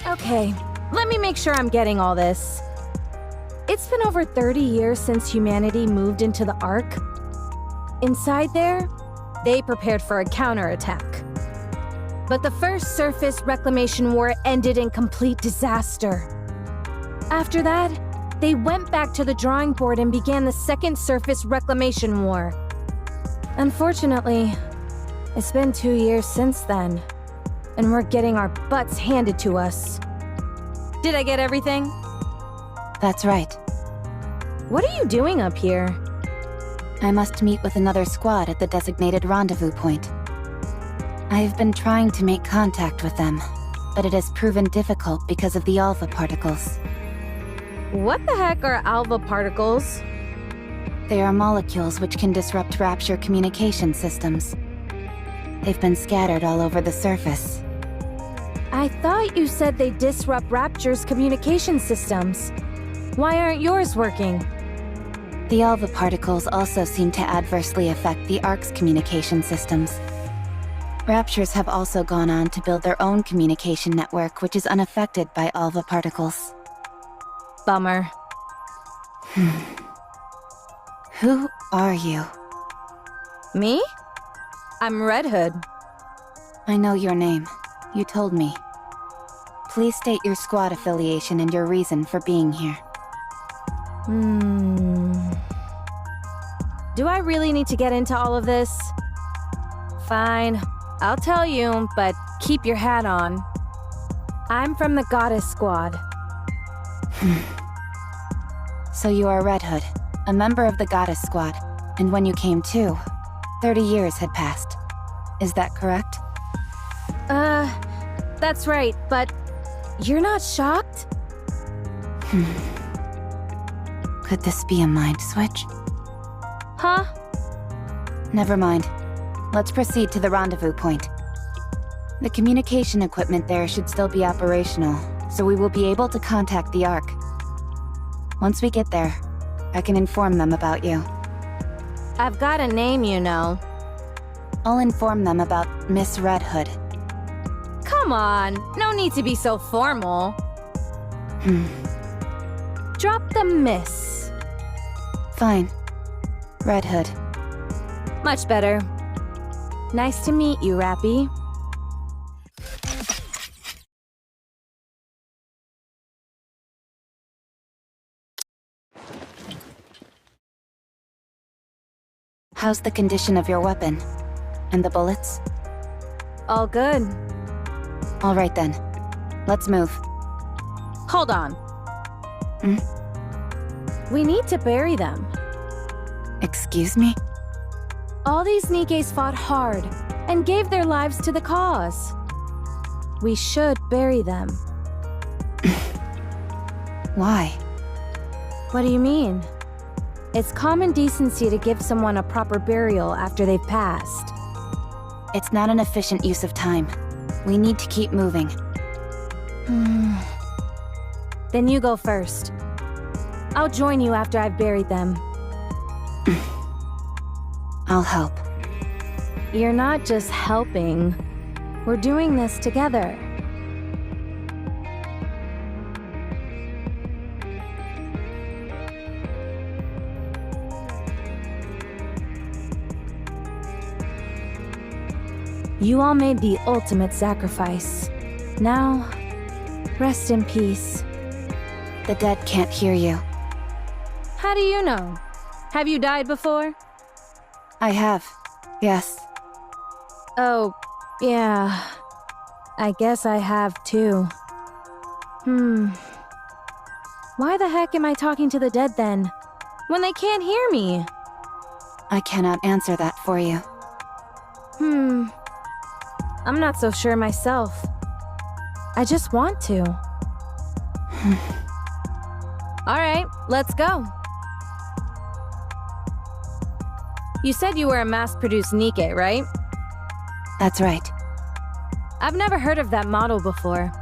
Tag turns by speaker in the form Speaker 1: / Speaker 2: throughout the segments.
Speaker 1: Okay, let me make sure I'm getting all this. It's been over 30 years since humanity moved into the Ark. Inside there, they prepared for a counterattack. But the first surface reclamation war ended in complete disaster. After that, they went back to the drawing board and began the second surface reclamation war. Unfortunately, it's been 2 years since then, and we're getting our butts handed to us. Did I get everything?
Speaker 2: That's right.
Speaker 1: What are you doing up here?
Speaker 2: I must meet with another squad at the designated rendezvous point. I've been trying to make contact with them, but it has proven difficult because of the alpha particles.
Speaker 1: What the heck are alpha particles?
Speaker 2: They are molecules which can disrupt Rapture communication systems. They've been scattered all over the surface.
Speaker 1: I thought you said they disrupt Rapture's communication systems. Why aren't yours working?
Speaker 2: The alpha particles also seem to adversely affect the Ark's communication systems. Raptures have also gone on to build their own communication network which is unaffected by alpha particles.
Speaker 1: Bummer.
Speaker 2: Who are you?
Speaker 1: Me? I'm Red Hood.
Speaker 2: I know your name. You told me. Please state your squad affiliation and your reason for being here.
Speaker 1: Do I really need to get into all of this? Fine, I'll tell you, but keep your hat on. I'm from the Goddess Squad.
Speaker 2: So you are Red Hood, a member of the Goddess Squad, and when you came to, 30 years had passed. Is that correct?
Speaker 1: That's right, but you're not shocked?
Speaker 2: Could this be a mind switch?
Speaker 1: Huh?
Speaker 2: Never mind. Let's proceed to the rendezvous point. The communication equipment there should still be operational, so we will be able to contact the Ark. Once we get there, I can inform them about you.
Speaker 1: I've got a name, you know.
Speaker 2: I'll inform them about Miss Red Hood.
Speaker 1: Come on, no need to be so formal. Drop the miss.
Speaker 2: Fine. Red Hood.
Speaker 1: Much better. Nice to meet you, Rappy.
Speaker 2: How's the condition of your weapon? And the bullets?
Speaker 1: All good.
Speaker 2: All right then. Let's move.
Speaker 1: Hold on. We need to bury them.
Speaker 2: Excuse me?
Speaker 1: All these Nikkes fought hard and gave their lives to the cause. We should bury them.
Speaker 2: Why?
Speaker 1: What do you mean? It's common decency to give someone a proper burial after they've passed.
Speaker 2: It's not an efficient use of time. We need to keep moving.
Speaker 1: Then you go first. I'll join you after I've buried them.
Speaker 2: I'll help.
Speaker 1: You're not just helping. We're doing this together. You all made the ultimate sacrifice. Now, rest in peace.
Speaker 2: The dead can't hear you.
Speaker 1: How do you know? Have you died before?
Speaker 2: I have. Yes.
Speaker 1: Oh, yeah. I guess I have too. Why the heck am I talking to the dead then, when they can't hear me?
Speaker 2: I cannot answer that for you.
Speaker 1: I'm not so sure myself. I just want to. Alright, let's go. You said you were a mass-produced Nikke, right?
Speaker 2: That's right.
Speaker 1: I've never heard of that model before.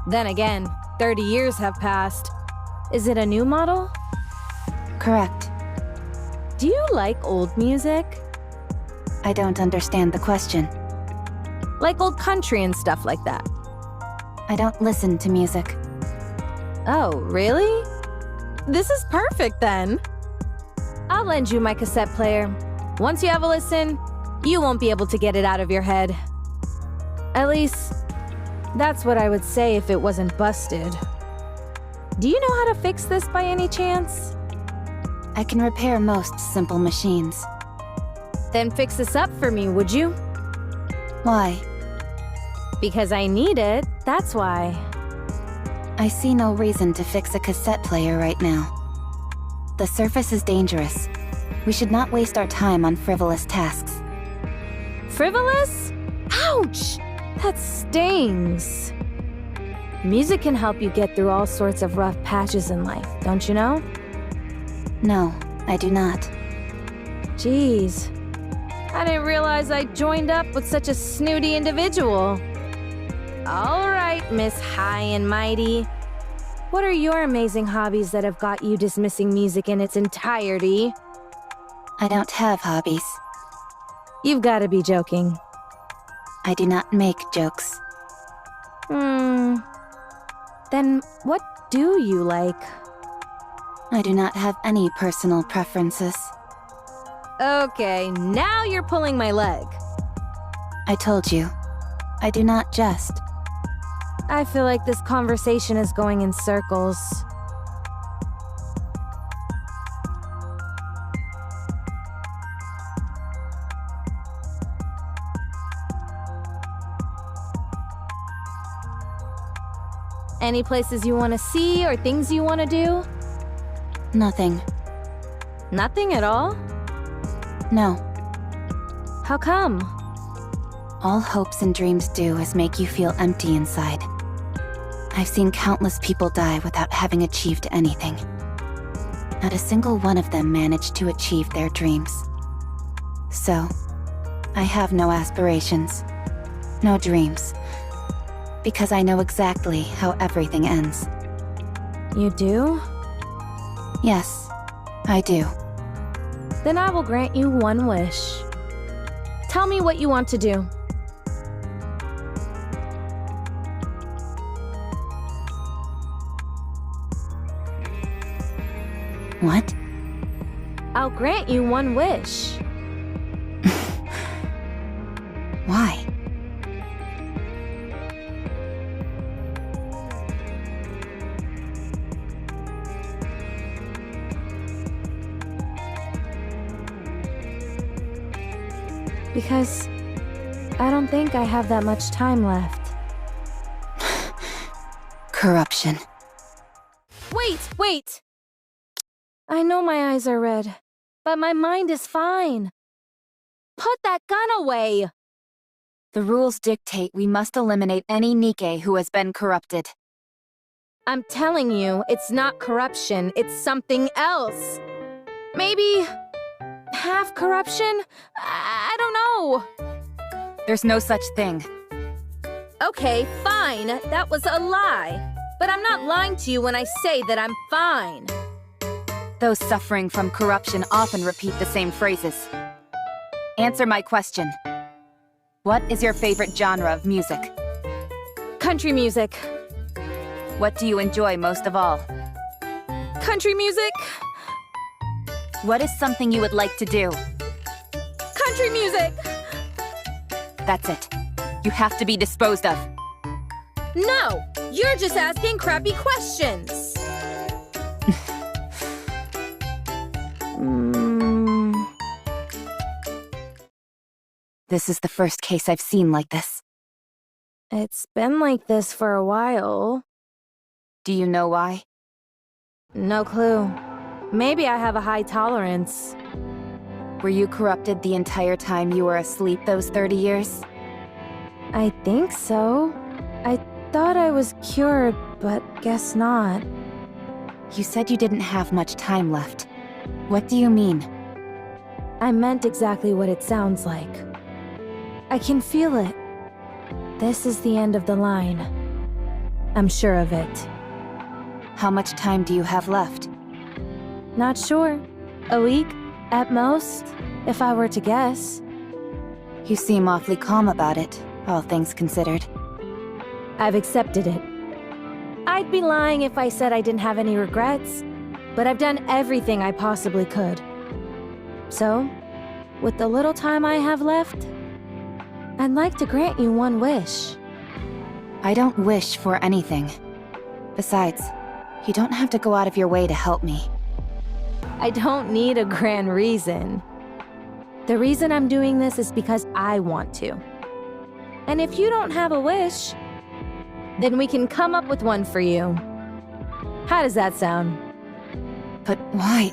Speaker 1: Then again, 30 years have passed. Is it a new model?
Speaker 2: Correct.
Speaker 1: Do you like old music?
Speaker 2: I don't understand the question.
Speaker 1: like old country and stuff like that.
Speaker 2: I don't listen to music.
Speaker 1: Oh, really? This is perfect then. I'll lend you my cassette player. Once you have a listen, you won't be able to get it out of your head. At least, that's what I would say if it wasn't busted. Do you know how to fix this by any chance?
Speaker 2: I can repair most simple machines.
Speaker 1: Then fix this up for me, would you?
Speaker 2: Why?
Speaker 1: Because I need it, that's why.
Speaker 2: I see no reason to fix a cassette player right now. The surface is dangerous. We should not waste our time on frivolous tasks.
Speaker 1: Frivolous? Ouch! That stings. Music can help you get through all sorts of rough patches in life, don't you know?
Speaker 2: No, I do not.
Speaker 1: Jeez. I didn't realize I joined up with such a snooty individual. All right, Miss High and Mighty. What are your amazing hobbies that have got you dismissing music in its entirety?
Speaker 2: I don't have hobbies.
Speaker 1: You've got to be joking.
Speaker 2: I do not make jokes.
Speaker 1: Then what do you like?
Speaker 2: I do not have any personal preferences.
Speaker 1: Okay, now you're pulling my leg.
Speaker 2: I told you, I do not jest.
Speaker 1: I feel like this conversation is going in circles. Any places you want to see or things you want to do?
Speaker 2: Nothing.
Speaker 1: Nothing at all?
Speaker 2: No.
Speaker 1: How come?
Speaker 2: All hopes and dreams do is make you feel empty inside. I've seen countless people die without having achieved anything. Not a single one of them managed to achieve their dreams. So, I have no aspirations, no dreams, because I know exactly how everything ends.
Speaker 1: You do?
Speaker 2: Yes, I do.
Speaker 1: Then I will grant you one wish. Tell me what you want to do.
Speaker 2: What?
Speaker 1: I'll grant you one wish.
Speaker 2: Why?
Speaker 1: Because I don't think I have that much time left.
Speaker 2: Corruption.
Speaker 1: Wait! I know my eyes are red, but my mind is fine. Put that gun away!
Speaker 2: The rules dictate we must eliminate any Nikke who has been corrupted.
Speaker 1: I'm telling you, it's not corruption, it's something else. Maybe half corruption? I don't know.
Speaker 2: There's no such thing.
Speaker 1: Okay, fine, that was a lie. But I'm not lying to you when I say that I'm fine.
Speaker 2: Those suffering from corruption often repeat the same phrases. Answer my question. What is your favorite genre of music?
Speaker 1: Country music.
Speaker 2: What do you enjoy most of all?
Speaker 1: Country music.
Speaker 2: What is something you would like to do?
Speaker 1: Country music!
Speaker 2: That's it. You have to be disposed of.
Speaker 1: No! You're just asking crappy questions!
Speaker 2: This is the first case I've seen like this.
Speaker 1: It's been like this for a while.
Speaker 2: Do you know why?
Speaker 1: No clue. Maybe I have a high tolerance.
Speaker 2: Were you corrupted the entire time you were asleep those 30 years?
Speaker 1: I think so. I thought I was cured, but guess not.
Speaker 2: You said you didn't have much time left. What do you mean?
Speaker 1: I meant exactly what it sounds like. I can feel it. This is the end of the line. I'm sure of it.
Speaker 2: How much time do you have left?
Speaker 1: Not sure. A week, at most, if I were to guess.
Speaker 2: You seem awfully calm about it. all things considered.
Speaker 1: I've accepted it. I'd be lying if I said I didn't have any regrets, but I've done everything I possibly could. So, with the little time I have left, I'd like to grant you one wish.
Speaker 2: I don't wish for anything. Besides, you don't have to go out of your way to help me.
Speaker 1: I don't need a grand reason. The reason I'm doing this is because I want to. And if you don't have a wish, then we can come up with one for you. How does that sound?
Speaker 2: But why?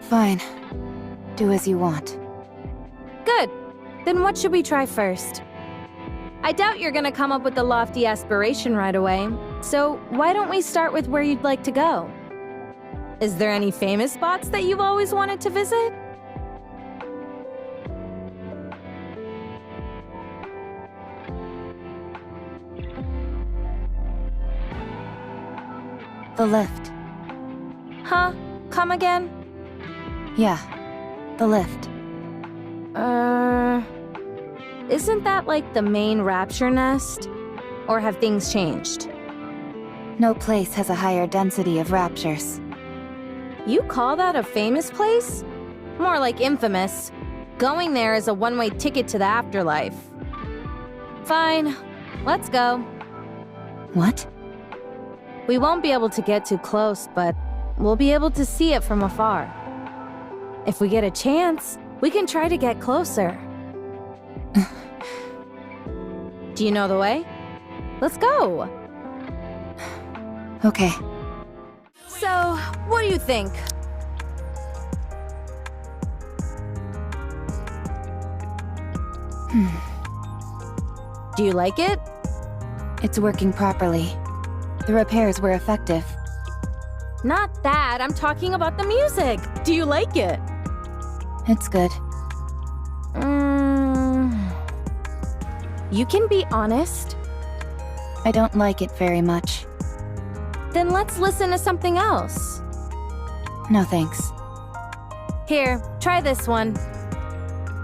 Speaker 2: Fine. Do as you want.
Speaker 1: Good. Then what should we try first? I doubt you're gonna come up with a lofty aspiration right away, so why don't we start with where you'd like to go? Is there any famous spots that you've always wanted to visit?
Speaker 2: The lift.
Speaker 1: Huh? Come again?
Speaker 2: Yeah, the lift.
Speaker 1: Isn't that like the main rapture nest? Or have things changed?
Speaker 2: No place has a higher density of raptures.
Speaker 1: You call that a famous place? More like infamous. Going there is a one-way ticket to the afterlife. Fine, let's go.
Speaker 2: What?
Speaker 1: We won't be able to get too close, but we'll be able to see it from afar. If we get a chance, we can try to get closer. Do you know the way? Let's go!
Speaker 2: Okay.
Speaker 1: So, what do you think? Do you like it?
Speaker 2: It's working properly. The repairs were effective.
Speaker 1: Not that, I'm talking about the music. Do you like it?
Speaker 2: It's good.
Speaker 1: You can be honest.
Speaker 2: I don't like it very much.
Speaker 1: Then let's listen to something else.
Speaker 2: No thanks.
Speaker 1: Here, try this one.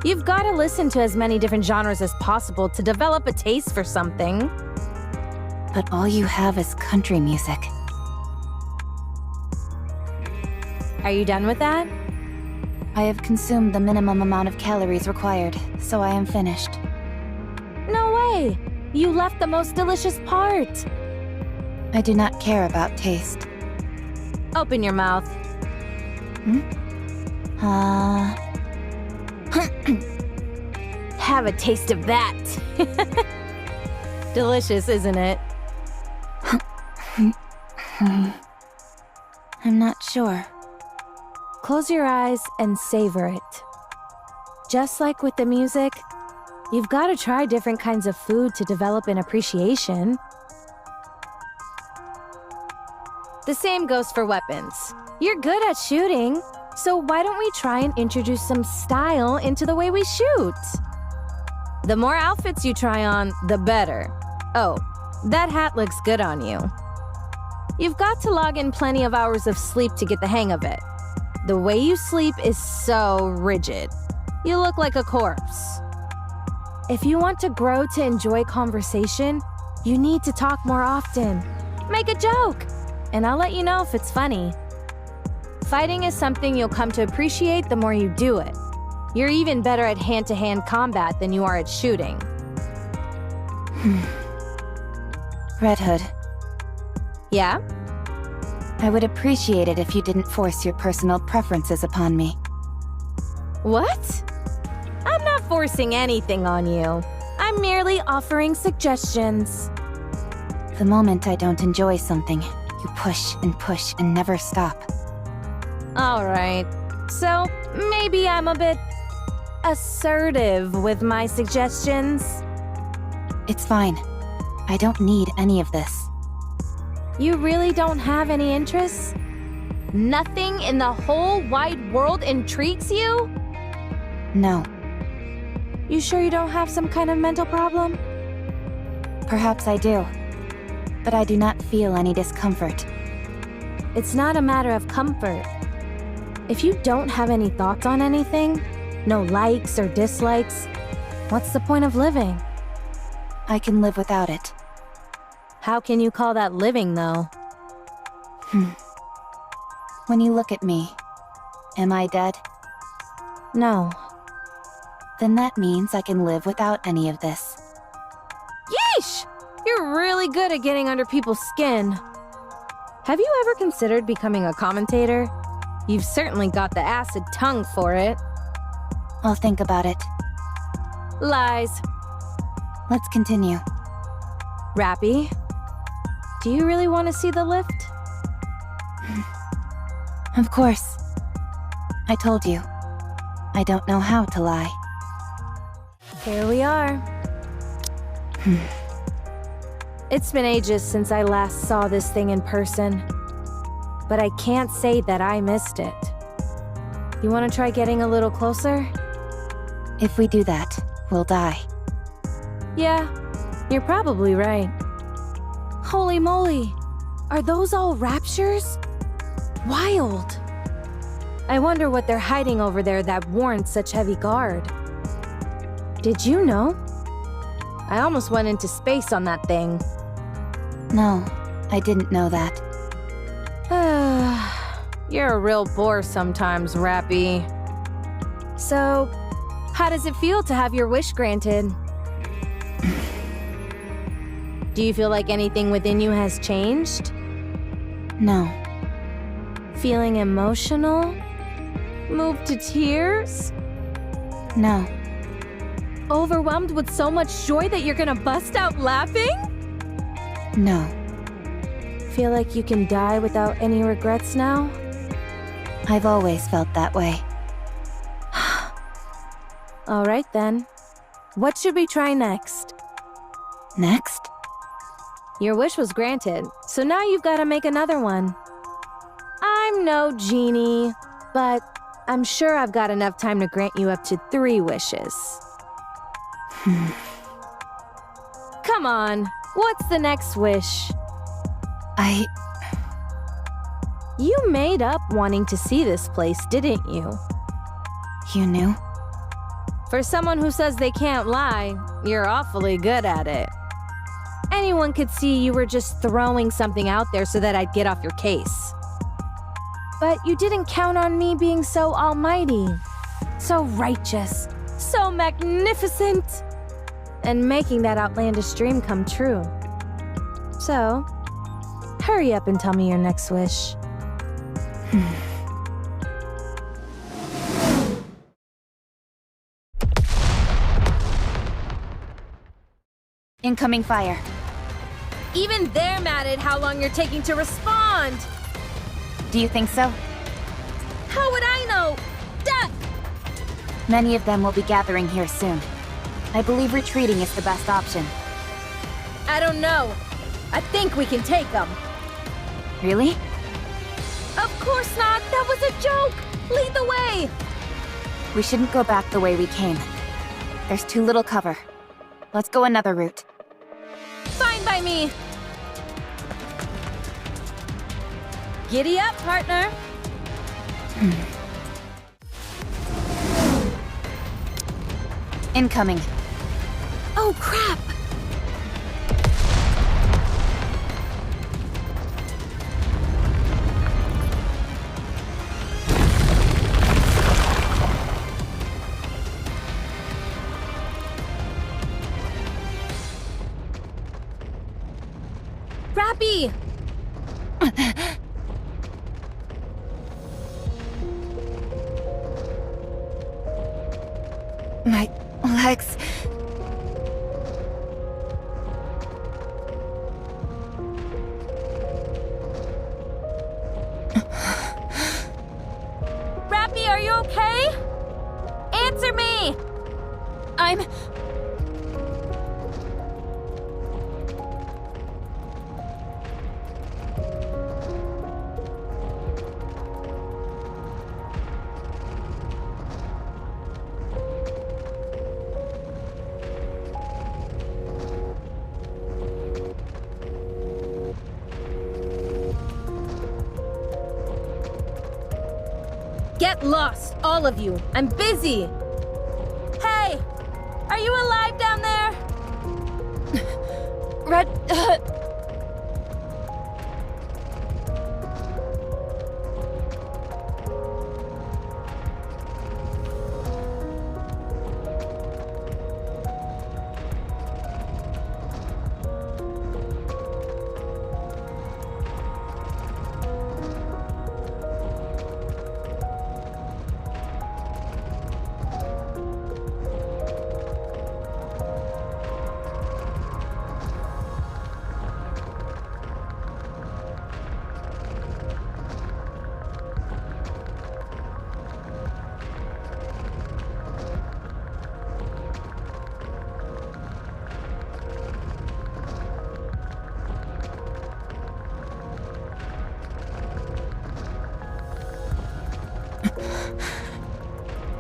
Speaker 1: You've got to listen to as many different genres as possible to develop a taste for something.
Speaker 2: But all you have is country music.
Speaker 1: Are you done with that?
Speaker 2: I have consumed the minimum amount of calories required, so I am finished.
Speaker 1: No way! You left the most delicious part!
Speaker 2: I do not care about taste.
Speaker 1: Open your mouth. Have a taste of that! Delicious, isn't it?
Speaker 2: I'm not sure.
Speaker 1: Close your eyes and savor it. Just like with the music, you've got to try different kinds of food to develop an appreciation. The same goes for weapons. You're good at shooting, so why don't we try and introduce some style into the way we shoot? The more outfits you try on, the better. Oh, that hat looks good on you. You've got to log in plenty of hours of sleep to get the hang of it. The way you sleep is so rigid. You look like a corpse. If you want to grow to enjoy conversation, you need to talk more often. Make a joke, and I'll let you know if it's funny. Fighting is something you'll come to appreciate the more you do it. You're even better at hand-to-hand combat than you are at shooting.
Speaker 2: Red Hood.
Speaker 1: Yeah?
Speaker 2: I would appreciate it if you didn't force your personal preferences upon me.
Speaker 1: What? forcing anything on you. I'm merely offering suggestions.
Speaker 2: The moment I don't enjoy something, you push and never stop.
Speaker 1: Alright, so maybe I'm a bit assertive with my suggestions.
Speaker 2: It's fine. I don't need any of this.
Speaker 1: You really don't have any interests? Nothing in the whole wide world intrigues you?
Speaker 2: No.
Speaker 1: You sure you don't have some kind of mental problem?
Speaker 2: Perhaps I do. But I do not feel any discomfort.
Speaker 1: It's not a matter of comfort. If you don't have any thoughts on anything, no likes or dislikes, what's the point of living?
Speaker 2: I can live without it.
Speaker 1: How can you call that living, though?
Speaker 2: When you look at me, am I dead?
Speaker 1: No.
Speaker 2: Then that means I can live without any of this.
Speaker 1: Yeesh! You're really good at getting under people's skin. Have you ever considered becoming a commentator? You've certainly got the acid tongue for it.
Speaker 2: I'll think about it.
Speaker 1: Lies.
Speaker 2: Let's continue.
Speaker 1: Rappy, do you really want to see the lift?
Speaker 2: Of course. I told you. I don't know how to lie.
Speaker 1: Here we are. It's been ages since I last saw this thing in person, but I can't say that I missed it. You want to try getting a little closer?
Speaker 2: If we do that, we'll die.
Speaker 1: Yeah, you're probably right. Holy moly, are those all raptures? Wild. I wonder what they're hiding over there that warrants such heavy guard. Did you know? I almost went into space on that thing.
Speaker 2: No, I didn't know that.
Speaker 1: You're a real bore sometimes, Rappy. So, how does it feel to have your wish granted? Do you feel like anything within you has changed?
Speaker 2: No.
Speaker 1: Feeling emotional? Moved to tears?
Speaker 2: No.
Speaker 1: Overwhelmed with so much joy that you're gonna bust out laughing?
Speaker 2: No.
Speaker 1: Feel like you can die without any regrets now?
Speaker 2: I've always felt that way.
Speaker 1: Alright then. What should we try next?
Speaker 2: Next?
Speaker 1: Your wish was granted, so now you've got to make another one. I'm no genie, but I'm sure I've got enough time to grant you up to 3 wishes. Come on, what's the next wish? You made up wanting to see this place, didn't you?
Speaker 2: You knew?
Speaker 1: For someone who says they can't lie, you're awfully good at it. Anyone could see you were just throwing something out there so that I'd get off your case. But you didn't count on me being so almighty, so righteous, so magnificent, and making that outlandish dream come true. So, hurry up and tell me your next wish.
Speaker 2: Incoming fire.
Speaker 1: Even they're mad at how long you're taking to respond!
Speaker 2: Do you think so?
Speaker 1: How would I know? Duck!
Speaker 2: Many of them will be gathering here soon. I believe retreating is the best option.
Speaker 1: I don't know. I think we can take them.
Speaker 2: Really?
Speaker 1: Of course not! That was a joke! Lead the way!
Speaker 2: We shouldn't go back the way we came. There's too little cover. Let's go another route.
Speaker 1: Fine by me! Giddy up, partner!
Speaker 2: Incoming.
Speaker 1: Oh, crap! Rappy!
Speaker 2: Lex...
Speaker 1: Rappy, are you okay? Answer me!
Speaker 2: I'm...
Speaker 1: Get lost, all of you. I'm busy. Hey! Are you alive down there?
Speaker 2: Red...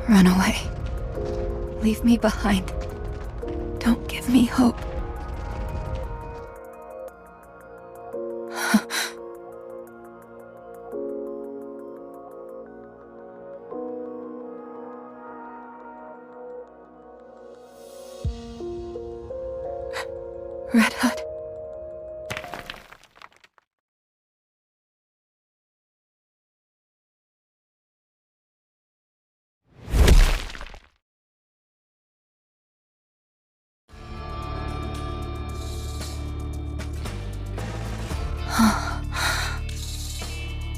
Speaker 2: Run away. Leave me behind. Don't give me hope. Red Hood.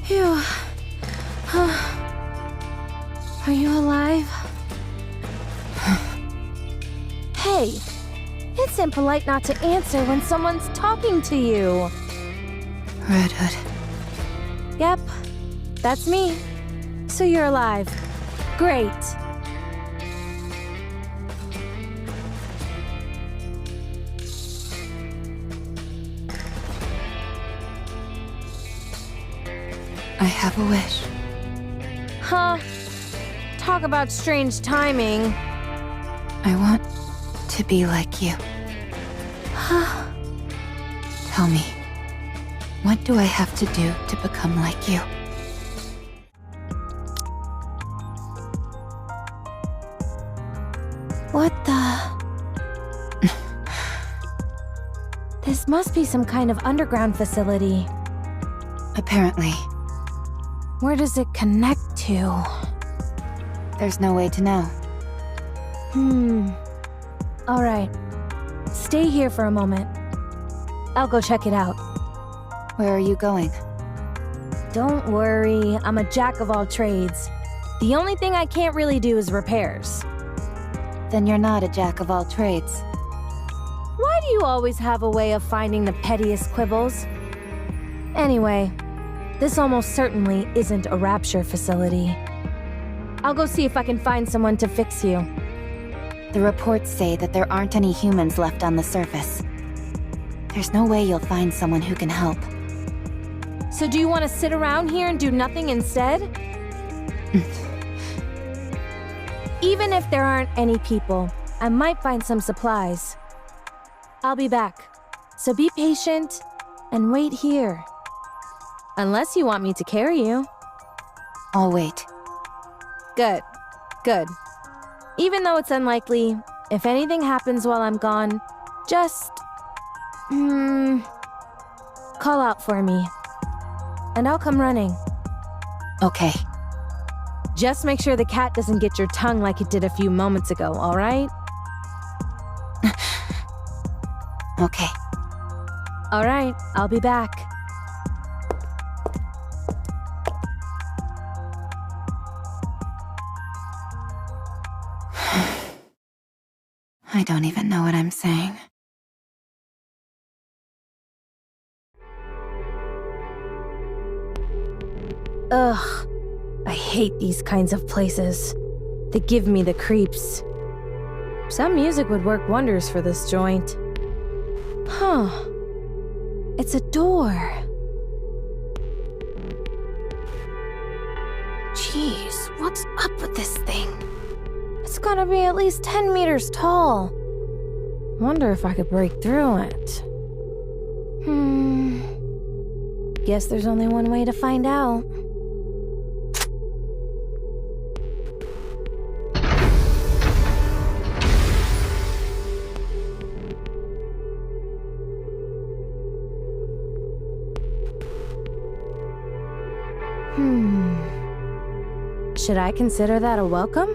Speaker 1: Phew. Are you alive? Hey, it's impolite not to answer when someone's talking to you.
Speaker 2: Red Hood.
Speaker 1: Yep, that's me. So you're alive. Great.
Speaker 2: I have a wish.
Speaker 1: Huh? Talk about strange timing.
Speaker 2: I want to be like you. Tell me, what do I have to do to become like you?
Speaker 1: What the? This must be some kind of underground facility.
Speaker 2: Apparently,
Speaker 1: Where does it connect to?
Speaker 2: there's no way to know.
Speaker 1: Alright. Stay here for a moment. I'll go check it out.
Speaker 2: Where are you going?
Speaker 1: Don't worry, I'm a jack of all trades. The only thing I can't really do is repairs.
Speaker 2: Then you're not a jack of all trades.
Speaker 1: Why do you always have a way of finding the pettiest quibbles? Anyway, this almost certainly isn't a rapture facility. I'll go see if I can find someone to fix you.
Speaker 2: The reports say that there aren't any humans left on the surface. There's no way you'll find someone who can help.
Speaker 1: So do you want to sit around here and do nothing instead? Even if there aren't any people, I might find some supplies. I'll be back, so be patient and wait here. Unless you want me to carry you.
Speaker 2: I'll wait.
Speaker 1: Good. Good. Even though it's unlikely, if anything happens while I'm gone, just... call out for me. And I'll come running.
Speaker 2: Okay.
Speaker 1: Just make sure the cat doesn't get your tongue like it did a few moments ago, alright?
Speaker 2: Okay.
Speaker 1: Alright, I'll be back.
Speaker 2: I don't even know what I'm saying.
Speaker 1: Ugh. I hate these kinds of places. They give me the creeps. Some music would work wonders for this joint. Huh. It's a door. Jeez, what's up with this thing? It's gotta be at least 10 meters tall. Wonder if I could break through it. Guess there's only one way to find out. Should I consider that a welcome?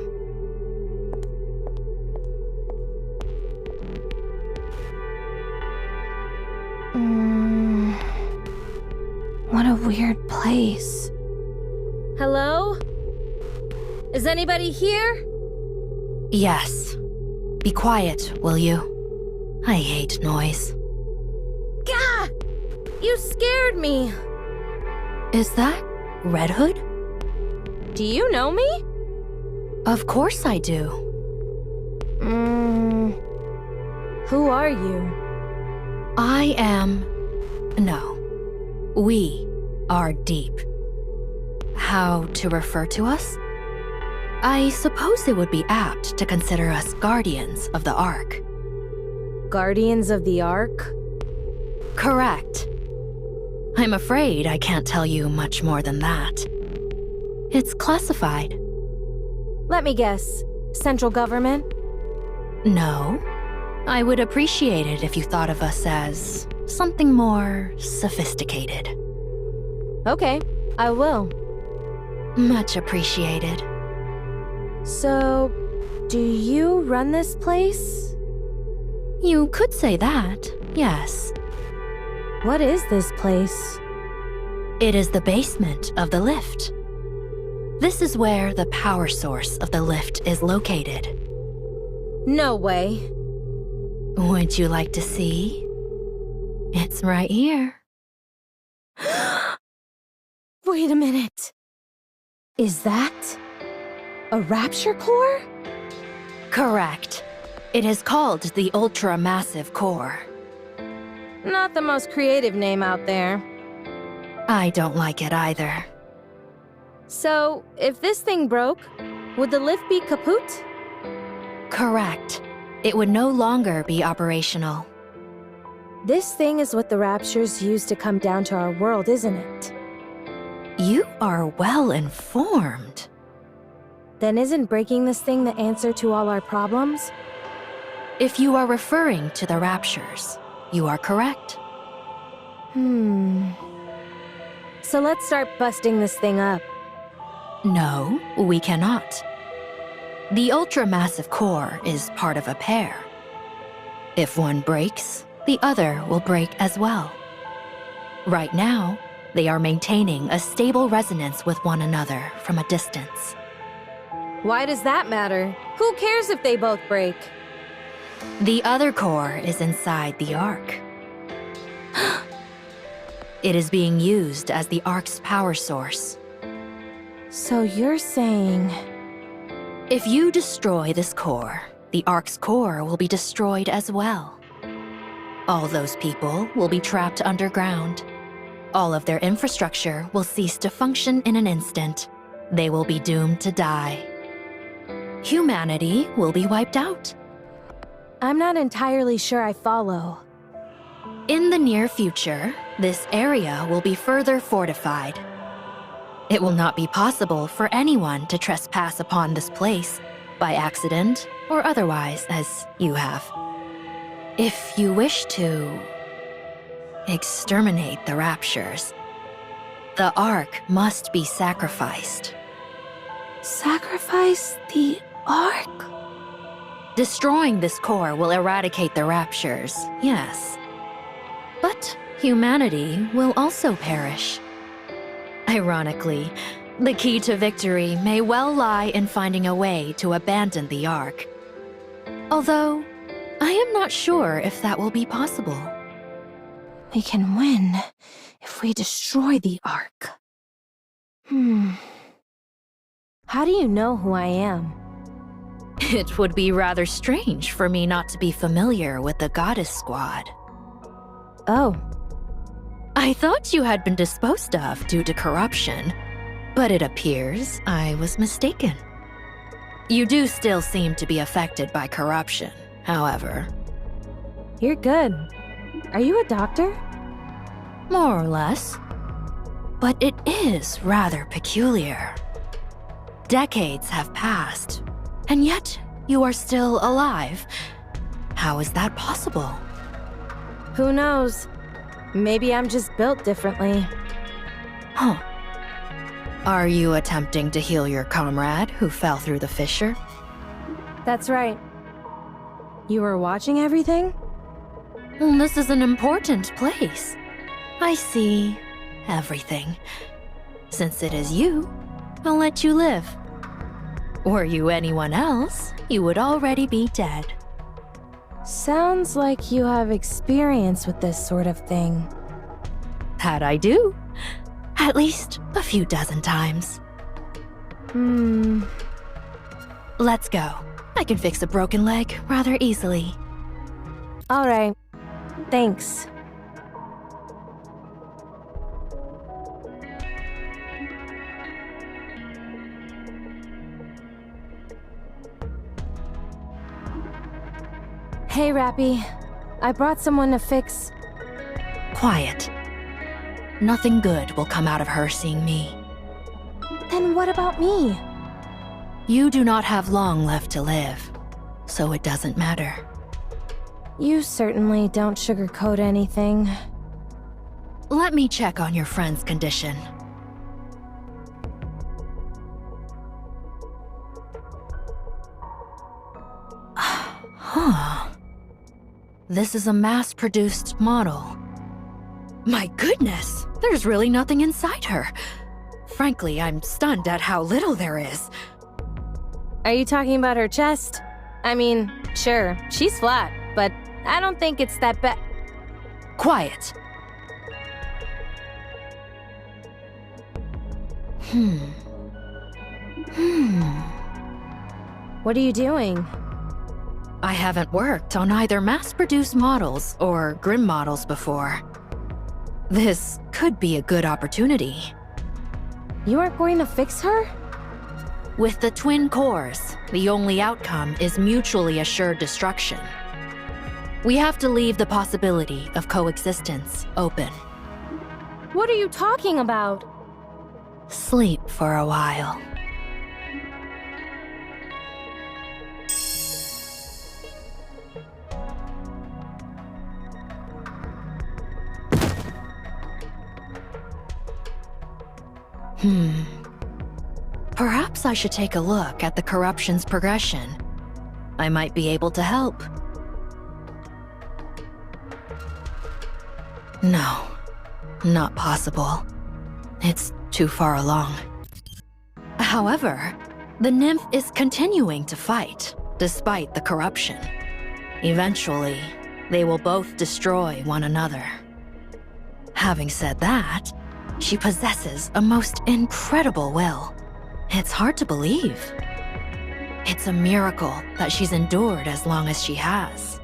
Speaker 1: What a weird place. Hello? Is anybody here?
Speaker 2: Yes. Be quiet, will you? I hate noise.
Speaker 1: Gah! You scared me.
Speaker 2: Is that Red Hood?
Speaker 1: Do you know me?
Speaker 2: Of course I do.
Speaker 1: Who are you?
Speaker 2: I am... No. We are Deep. How to refer to us? I suppose it would be apt to consider us guardians of the Ark.
Speaker 1: Guardians of the Ark?
Speaker 2: Correct. I'm afraid I can't tell you much more than that. It's classified.
Speaker 1: Let me guess. Central government?
Speaker 2: No. I would appreciate it if you thought of us as something more sophisticated.
Speaker 1: Okay, I will.
Speaker 2: Much appreciated.
Speaker 1: So, do you run this place?
Speaker 2: You could say that, yes.
Speaker 1: What is this place?
Speaker 2: It is the basement of the lift. This is where the power source of the lift is located.
Speaker 1: No way.
Speaker 2: Would you like to see? It's right here.
Speaker 1: Wait a minute. Is that a rapture core?
Speaker 2: Correct. It is called the Ultra-Massive Core.
Speaker 1: Not the most creative name out there.
Speaker 2: I don't like it either.
Speaker 1: So, if this thing broke, would the lift be kaput?
Speaker 2: Correct. It would no longer be operational.
Speaker 1: This thing is what the Raptures use to come down to our world, isn't it?
Speaker 2: You are well informed.
Speaker 1: Then isn't breaking this thing the answer to all our problems?
Speaker 2: If you are referring to the Raptures, you are correct.
Speaker 1: So let's start busting this thing up.
Speaker 2: No, we cannot. The ultra-massive core is part of a pair. If one breaks, the other will break as well. Right now, they are maintaining a stable resonance with one another from a distance.
Speaker 1: Why does that matter? Who cares if they both break?
Speaker 2: The other core is inside the Ark. It is being used as the Ark's power source.
Speaker 1: So you're saying...
Speaker 2: If you destroy this core, the Ark's core will be destroyed as well. All those people will be trapped underground. All of their infrastructure will cease to function in an instant. They will be doomed to die. Humanity will be wiped out.
Speaker 1: I'm not entirely sure I follow.
Speaker 2: In the near future, this area will be further fortified. It will not be possible for anyone to trespass upon this place, by accident or otherwise, as you have. If you wish to exterminate the Raptures, the Ark must be sacrificed.
Speaker 1: Sacrifice the Ark?
Speaker 2: Destroying this core will eradicate the Raptures, yes. But humanity will also perish. Ironically, the key to victory may well lie in finding a way to abandon the Ark. Although,
Speaker 3: I am not sure if that will be possible.
Speaker 1: We can win if we destroy the Ark. How do you know who I am?
Speaker 3: It would be rather strange for me not to be familiar with the Goddess Squad.
Speaker 1: Oh,
Speaker 3: I thought you had been disposed of due to corruption, but it appears I was mistaken. You do still seem to be affected by corruption, however.
Speaker 1: you're good. Are you a doctor?
Speaker 3: More or less. But it is rather peculiar. Decades have passed, and yet you are still alive. How is that possible?
Speaker 1: Who knows? Maybe I'm just built differently.
Speaker 3: Huh. Are you attempting to heal your comrade who fell through the fissure?
Speaker 1: That's right. You were watching everything?
Speaker 3: This is an important place. I see everything. Since it is you, I'll let you live. Were you anyone else, you would already be dead.
Speaker 1: Sounds like you have experience with this sort of thing.
Speaker 3: That I do. At least a few dozen times. Let's go. I can fix a broken leg rather easily.
Speaker 1: All right. Thanks. Hey, Rappy. I brought someone to fix...
Speaker 3: Quiet. Nothing good will come out of her seeing me.
Speaker 1: Then what about me?
Speaker 3: You do not have long left to live, so it doesn't matter.
Speaker 1: You certainly don't sugarcoat anything.
Speaker 3: Let me check on your friend's condition. Huh. This is a mass-produced model. My goodness, there's really nothing inside her. Frankly, I'm stunned at how little there is.
Speaker 1: Are you talking about her chest? I mean, sure, she's flat, but I don't think it's that bad.
Speaker 3: Quiet.
Speaker 1: What are you doing?
Speaker 3: I haven't worked on either mass-produced models or Grim models before. This could be a good opportunity.
Speaker 1: You aren't going to fix her?
Speaker 3: With the twin cores, the only outcome is mutually assured destruction. We have to leave the possibility of coexistence open.
Speaker 1: What are you talking about?
Speaker 3: Sleep for a while. Perhaps I should take a look at the corruption's progression. I might be able to help. No, not possible. It's too far along. However, the nymph is continuing to fight, despite the corruption. Eventually, they will both destroy one another. Having said that, she possesses a most incredible will. It's hard to believe. It's a miracle that she's endured as long as she has.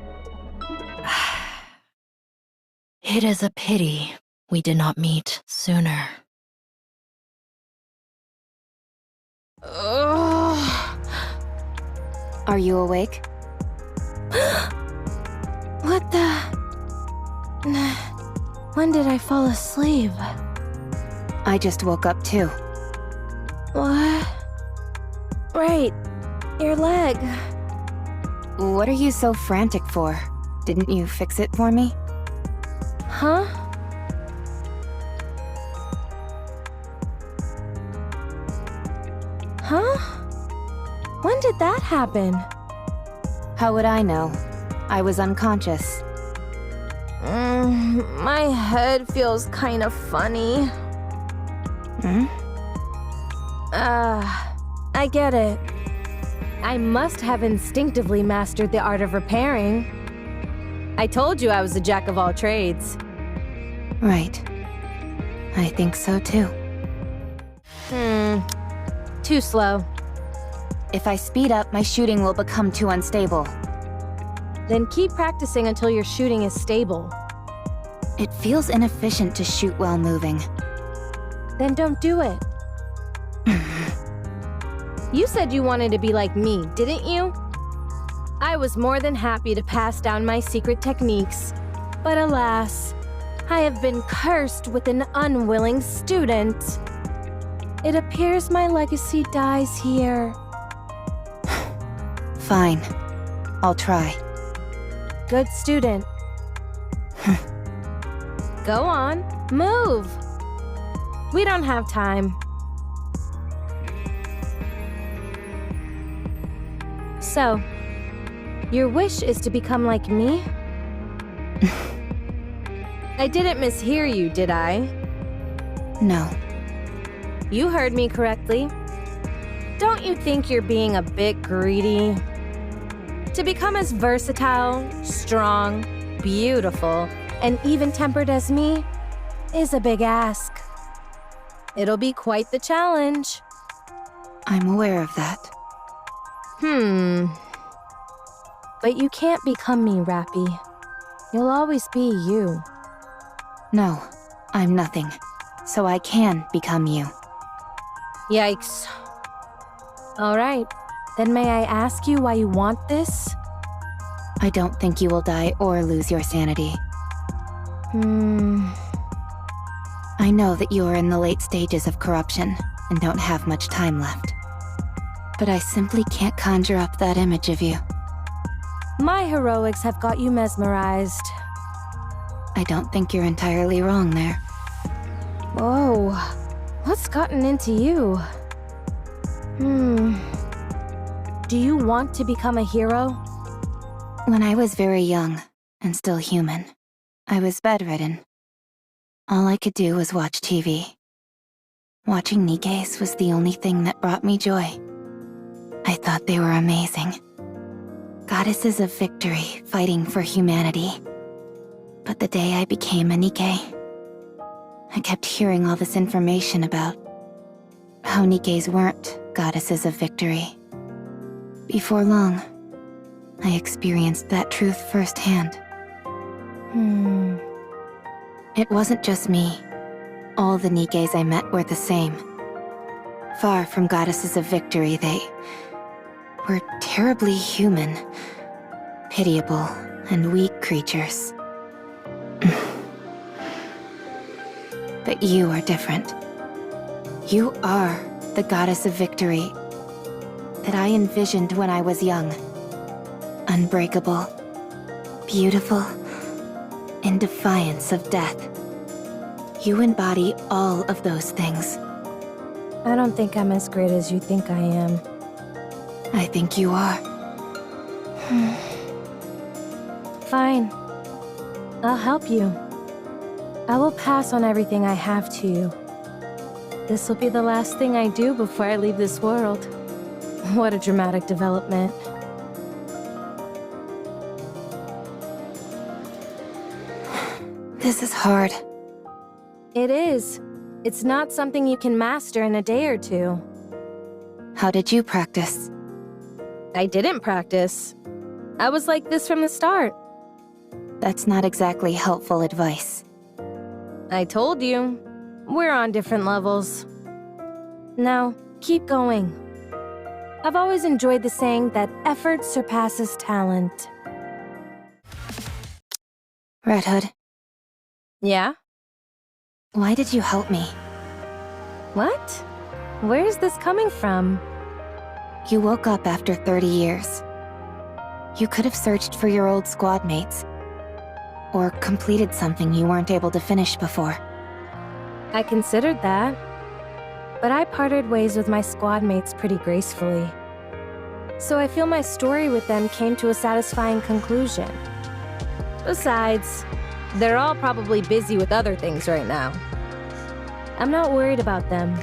Speaker 3: It is a pity we did not meet sooner.
Speaker 2: Are you awake?
Speaker 1: What the... When did I fall asleep?
Speaker 2: I just woke up too.
Speaker 1: What? Right. Your leg.
Speaker 2: What are you so frantic for? Didn't you fix it for me?
Speaker 1: Huh? Huh? When did that happen?
Speaker 2: How would I know? I was unconscious.
Speaker 1: My head feels kind of funny. I get it. I must have instinctively mastered the art of repairing. I told you I was a jack of all trades.
Speaker 2: Right. I think so too.
Speaker 1: Too slow.
Speaker 2: If I speed up, my shooting will become too unstable.
Speaker 1: Then keep practicing until your shooting is stable.
Speaker 2: It feels inefficient to shoot while moving.
Speaker 1: Then don't do it. You said you wanted to be like me, didn't you? I was more than happy to pass down my secret techniques. But alas, I have been cursed with an unwilling student. It appears my legacy dies here.
Speaker 2: Fine. I'll try.
Speaker 1: Good student. Go on, move. We don't have time. So, your wish is to become like me? I didn't mishear you, did I?
Speaker 2: No.
Speaker 1: You heard me correctly. Don't you think you're being a bit greedy? To become as versatile, strong, beautiful, and even-tempered as me is a big ask. It'll be quite the challenge.
Speaker 2: I'm aware of that.
Speaker 1: But you can't become me, Rappy. You'll always be you.
Speaker 2: No, I'm nothing. So I can become you.
Speaker 1: Yikes. All right, then may I ask you why you want this?
Speaker 2: I don't think you will die or lose your sanity. I know that you are in the late stages of corruption and don't have much time left. But I simply can't conjure up that image of you.
Speaker 1: My heroics have got you mesmerized.
Speaker 2: I don't think you're entirely wrong there.
Speaker 1: Whoa, what's gotten into you? Do you want to become a hero?
Speaker 2: When I was very young, and still human, I was bedridden. All I could do was watch TV. Watching Nikke's was the only thing that brought me joy. I thought they were amazing. Goddesses of victory fighting for humanity. But the day I became a Nikke, I kept hearing all this information about how Nikkes weren't goddesses of victory. Before long, I experienced that truth firsthand. It wasn't just me. All the Nikkes I met were the same. Far from goddesses of victory, they were terribly human, pitiable, and weak creatures. But you are different. You are the goddess of victory that I envisioned when I was young. Unbreakable, beautiful, in defiance of death. You embody all of those things.
Speaker 1: I don't think I'm as great as you think I am.
Speaker 2: I think you are.
Speaker 1: Fine. I'll help you. I will pass on everything I have to you. This will be the last thing I do before I leave this world. What a dramatic development.
Speaker 2: This is hard.
Speaker 1: It is. It's not something you can master in a day or two.
Speaker 2: How did you practice?
Speaker 1: I didn't practice. I was like this from the start.
Speaker 2: That's not exactly helpful advice.
Speaker 1: I told you. We're on different levels. Now, keep going. I've always enjoyed the saying that effort surpasses talent.
Speaker 2: Red Hood,
Speaker 1: Yeah?
Speaker 2: why did you help me?
Speaker 1: What? Where is this coming from?
Speaker 2: You woke up after 30 years. You could have searched for your old squad mates. Or completed something you weren't able to finish before.
Speaker 1: I considered that. But I parted ways with my squad mates pretty gracefully. So I feel my story with them came to a satisfying conclusion. Besides, they're all probably busy with other things right now. I'm not worried about them.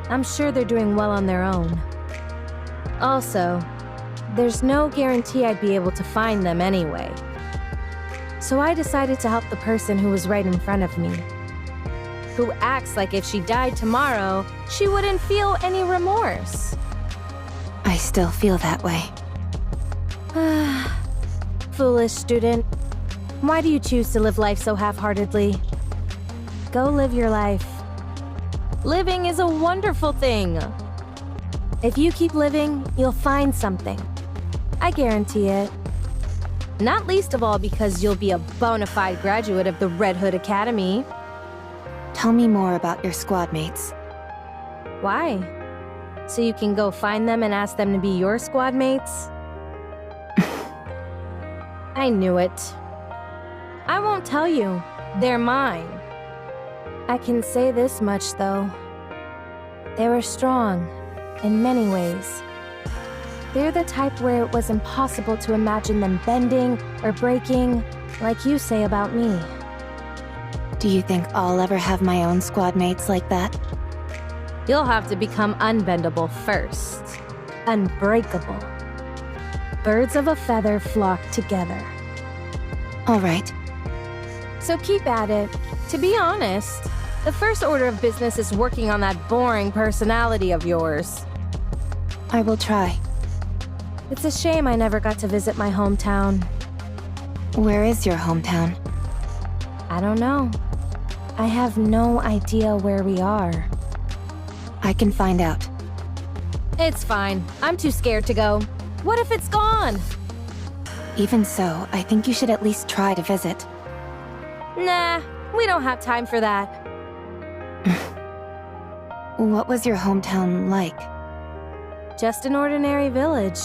Speaker 1: I'm sure they're doing well on their own. Also, there's no guarantee I'd be able to find them anyway. So I decided to help the person who was right in front of me, who acts like if she died tomorrow, she wouldn't feel any remorse.
Speaker 2: I still feel that way.
Speaker 1: Foolish student. Why do you choose to live life so half-heartedly? Go live your life. Living is a wonderful thing. If you keep living, you'll find something. I guarantee it. Not least of all because you'll be a bona fide graduate of the Red Hood Academy.
Speaker 2: Tell me more about your squad mates.
Speaker 1: Why? So you can go find them and ask them to be your squad mates? I knew it. I won't tell you. They're mine. I can say this much, though. They were strong, in many ways. They're the type where it was impossible to imagine them bending or breaking, like you say about me.
Speaker 2: Do you think I'll ever have my own squad mates like that?
Speaker 1: You'll have to become unbendable first. Unbreakable. Birds of a feather flock together.
Speaker 2: All right.
Speaker 1: So keep at it. To be honest, the first order of business is working on that boring personality of yours.
Speaker 2: I will try.
Speaker 1: It's a shame I never got to visit my hometown.
Speaker 2: Where is your hometown?
Speaker 1: I don't know. I have no idea where we are.
Speaker 2: I can find out.
Speaker 1: It's fine. I'm too scared to go. What if it's gone?
Speaker 2: Even so, I think you should at least try to visit.
Speaker 1: Nah, we don't have time for that.
Speaker 2: What was your hometown like?
Speaker 1: Just an ordinary village.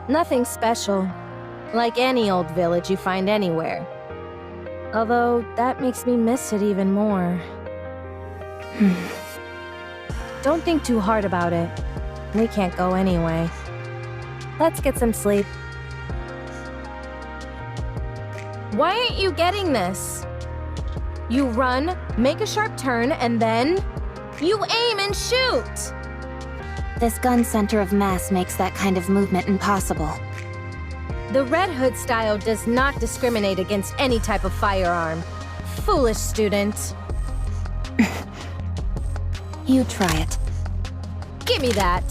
Speaker 1: Nothing special. Like any old village you find anywhere. Although, that makes me miss it even more. Don't think too hard about it. We can't go anyway. Let's get some sleep. Why aren't you getting this? You run, make a sharp turn, and then... you aim and shoot!
Speaker 2: This gun center of mass makes that kind of movement impossible.
Speaker 1: The Red Hood style does not discriminate against any type of firearm. Foolish student.
Speaker 2: You try it.
Speaker 1: Give me that.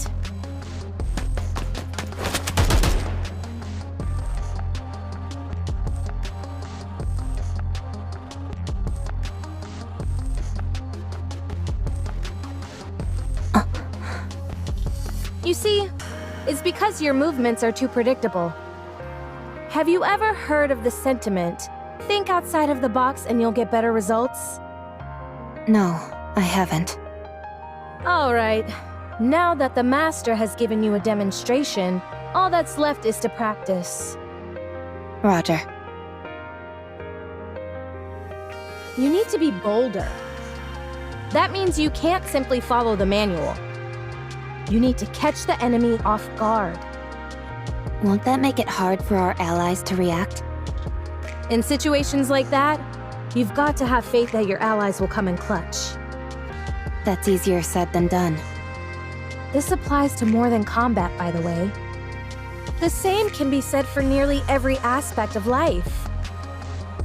Speaker 1: You see, it's because your movements are too predictable. Have you ever heard of the sentiment, think outside of the box and you'll get better results?
Speaker 2: No, I haven't.
Speaker 1: All right. Now that the master has given you a demonstration, all that's left is to practice.
Speaker 2: Roger.
Speaker 1: You need to be bolder. That means you can't simply follow the manual. You need to catch the enemy off guard.
Speaker 2: Won't that make it hard for our allies to react?
Speaker 1: In situations like that, you've got to have faith that your allies will come in clutch.
Speaker 2: That's easier said than done.
Speaker 1: This applies to more than combat, by the way. The same can be said for nearly every aspect of life.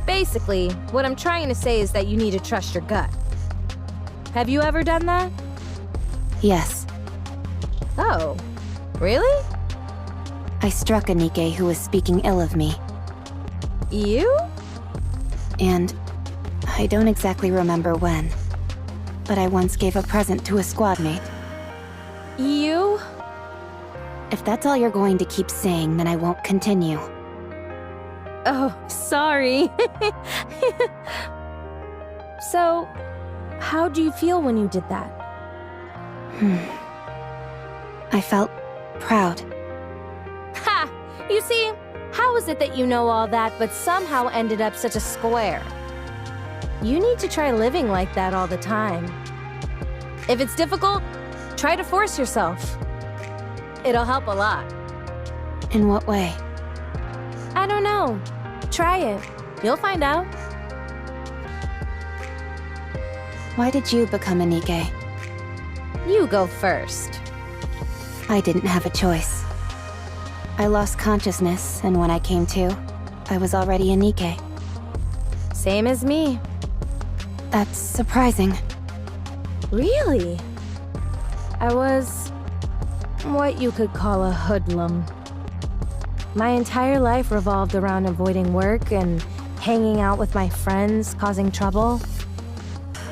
Speaker 1: Basically, what I'm trying to say is that you need to trust your gut. Have you ever done that?
Speaker 2: Yes.
Speaker 1: Oh, really?
Speaker 2: I struck a Nikke who was speaking ill of me.
Speaker 1: You?
Speaker 2: And I don't exactly remember when, but I once gave a present to a squad mate.
Speaker 1: You?
Speaker 2: If that's all you're going to keep saying, then I won't continue.
Speaker 1: Oh, sorry. So, how do you feel when you did that?
Speaker 2: I felt proud.
Speaker 1: Ha! You see, how is it that you know all that but somehow ended up such a square? You need to try living like that all the time. If it's difficult, try to force yourself. It'll help a lot.
Speaker 2: In what way?
Speaker 1: I don't know. Try it. You'll find out.
Speaker 2: Why did you become a Nikke?
Speaker 1: You go first.
Speaker 2: I didn't have a choice. I lost consciousness, and when I came to, I was already a Nikke.
Speaker 1: Same as me.
Speaker 2: That's surprising.
Speaker 1: Really? I was what you could call a hoodlum. My entire life revolved around avoiding work and hanging out with my friends, causing trouble.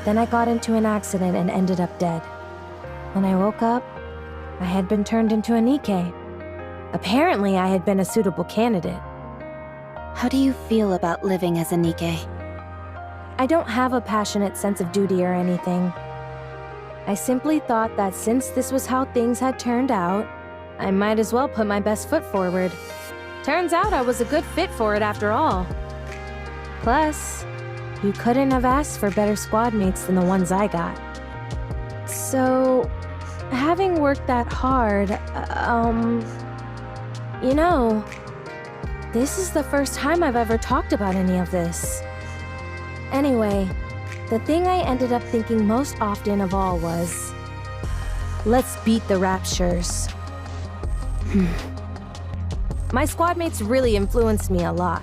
Speaker 1: Then I got into an accident and ended up dead. When I woke up, I had been turned into a Nikke. Apparently, I had been a suitable candidate.
Speaker 2: How do you feel about living as a Nikke?
Speaker 1: I don't have a passionate sense of duty or anything. I simply thought that since this was how things had turned out, I might as well put my best foot forward. Turns out I was a good fit for it after all. Plus, you couldn't have asked for better squad mates than the ones I got. So, having worked that hard, you know, this is the first time I've ever talked about any of this. Anyway, the thing I ended up thinking most often of all was, let's beat the Raptures. My squad mates really influenced me a lot.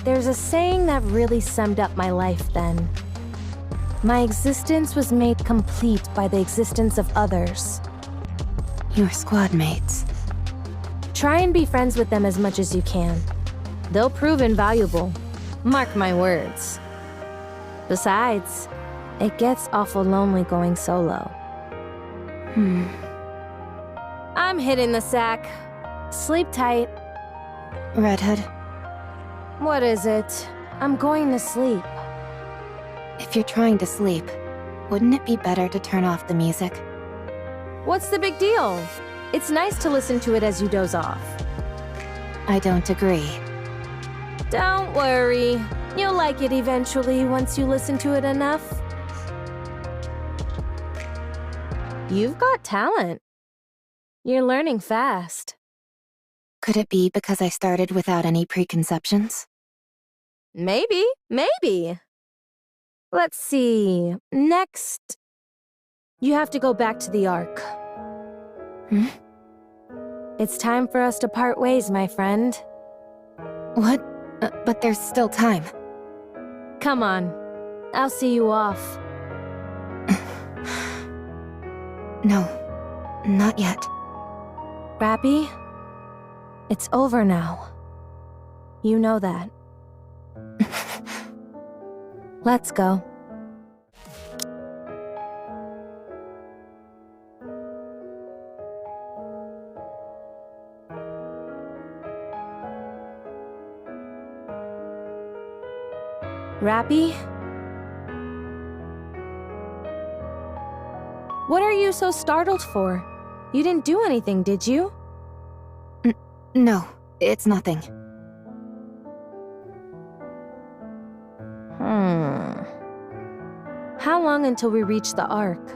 Speaker 1: There's a saying that really summed up my life then. My existence was made complete by the existence of others.
Speaker 2: Your squad mates.
Speaker 1: Try and be friends with them as much as you can. They'll prove invaluable. Mark my words. Besides, it gets awful lonely going solo. I'm hitting the sack. Sleep tight.
Speaker 2: Red Hood,
Speaker 1: What is it? I'm going to sleep.
Speaker 2: if you're trying to sleep, wouldn't it be better to turn off the music?
Speaker 1: What's the big deal? It's nice to listen to it as you doze off.
Speaker 2: I don't agree.
Speaker 1: Don't worry. You'll like it eventually once you listen to it enough. You've got talent. You're learning fast.
Speaker 2: Could it be because I started without any preconceptions?
Speaker 1: Maybe. Let's see. Next, you have to go back to the Ark. It's time for us to part ways, my friend.
Speaker 2: What? But there's still time.
Speaker 1: Come on. I'll see you off.
Speaker 2: No, not yet.
Speaker 1: Rappy, it's over now. You know that. Let's go. Rappy? What are you so startled for? You didn't do anything, did you?
Speaker 2: No, it's nothing.
Speaker 1: How long until we reach the Ark?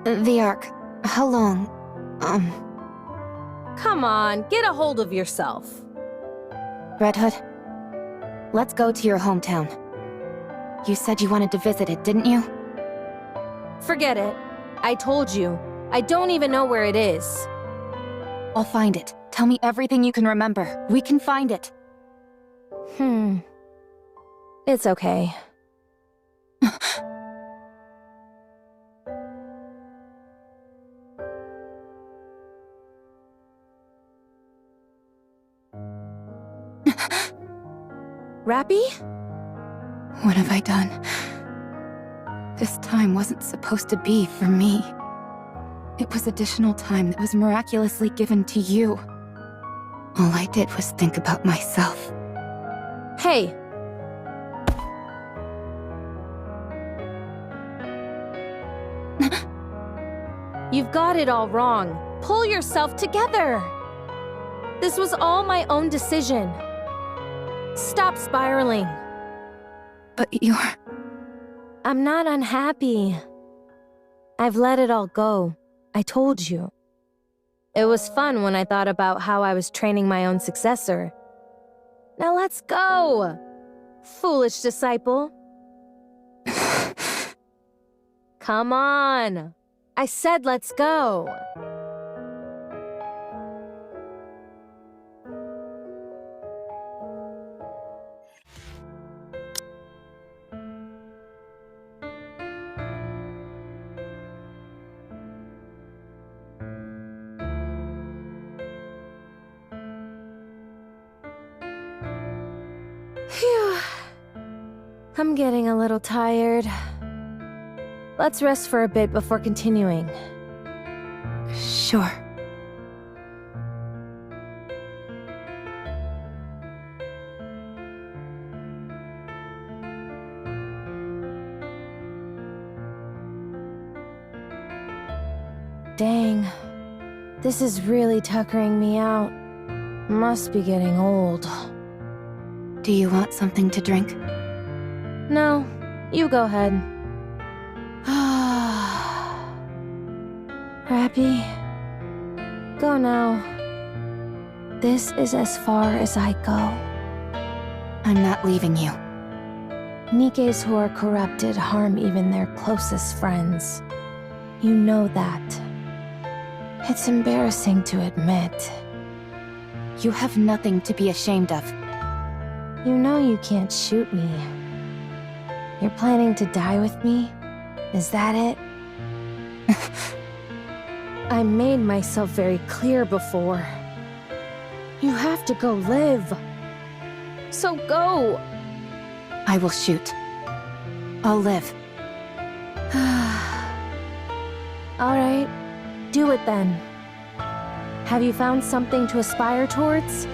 Speaker 2: The Ark. How long?
Speaker 1: Come on, get a hold of yourself.
Speaker 2: Red Hood, let's go to your hometown. You said you wanted to visit it, didn't you?
Speaker 1: Forget it. I told you. I don't even know where it is.
Speaker 2: I'll find it. Tell me everything you can remember. We can find it.
Speaker 1: It's okay. Rappy?
Speaker 2: What have I done? This time wasn't supposed to be for me. It was additional time that was miraculously given to you. All I did was think about myself.
Speaker 1: Hey. You've got it all wrong. Pull yourself together. This was all my own decision. Stop spiraling.
Speaker 2: But you're...
Speaker 1: I'm not unhappy. I've let it all go. I told you. It was fun when I thought about how I was training my own successor. Now let's go! Foolish disciple. Come on! I said let's go! Phew. I'm getting a little tired. Let's rest for a bit before continuing.
Speaker 2: Sure.
Speaker 1: Dang. This is really tuckering me out. Must be getting old.
Speaker 2: Do you want something to drink?
Speaker 1: No, you go ahead. Happy? Go now. This is as far as I go.
Speaker 2: I'm not leaving you.
Speaker 1: Nikkes who are corrupted harm even their closest friends. You know that. It's embarrassing to admit.
Speaker 2: You have nothing to be ashamed of.
Speaker 1: You know you can't shoot me. You're planning to die with me? Is that it? I made myself very clear before. You have to go live. So go!
Speaker 2: I will shoot. I'll live.
Speaker 1: Alright, do it then. Have you found something to aspire towards?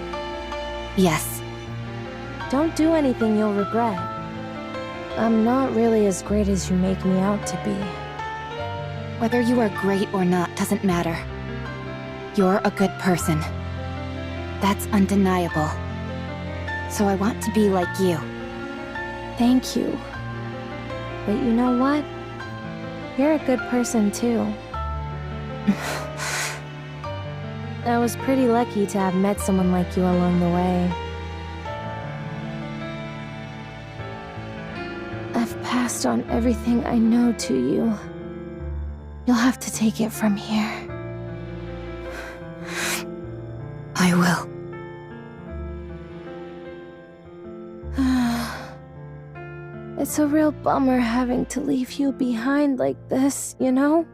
Speaker 2: Yes.
Speaker 1: Don't do anything you'll regret. I'm not really as great as you make me out to be.
Speaker 2: Whether you are great or not doesn't matter. You're a good person. That's undeniable. So I want to be like you.
Speaker 1: Thank you. But you know what? You're a good person too. I was pretty lucky to have met someone like you along the way. I've passed on everything I know to you. You'll have to take it from here.
Speaker 2: I will.
Speaker 1: It's a real bummer having to leave you behind like this, you know?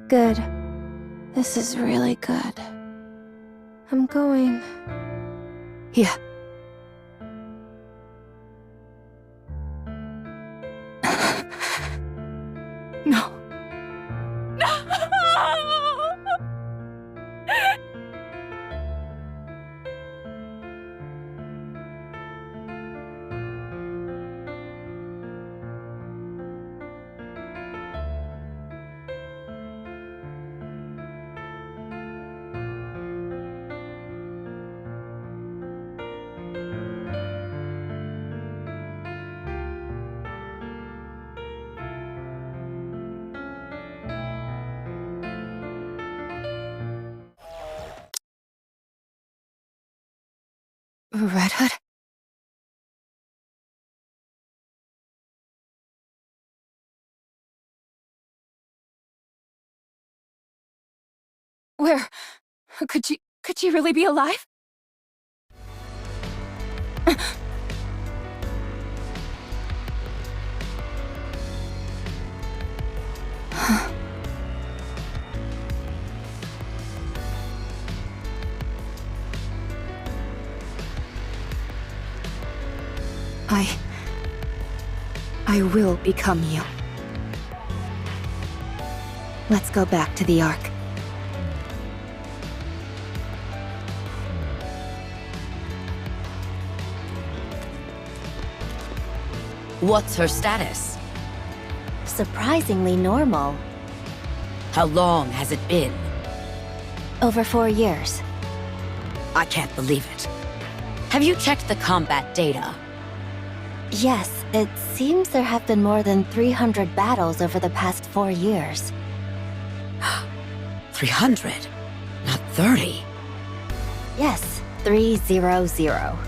Speaker 1: Good. This is really good. I'm going.
Speaker 2: Yeah. No. Red Hood? Where? Could she really be alive? I will become you. Let's go back to the Ark.
Speaker 4: What's her status?
Speaker 5: Surprisingly normal.
Speaker 4: How long has it been?
Speaker 5: Over 4 years.
Speaker 4: I can't believe it. Have you checked the combat data?
Speaker 5: Yes, it seems there have been more than 300 battles over the past 4 years.
Speaker 4: 300, not 30.
Speaker 5: Yes, 300.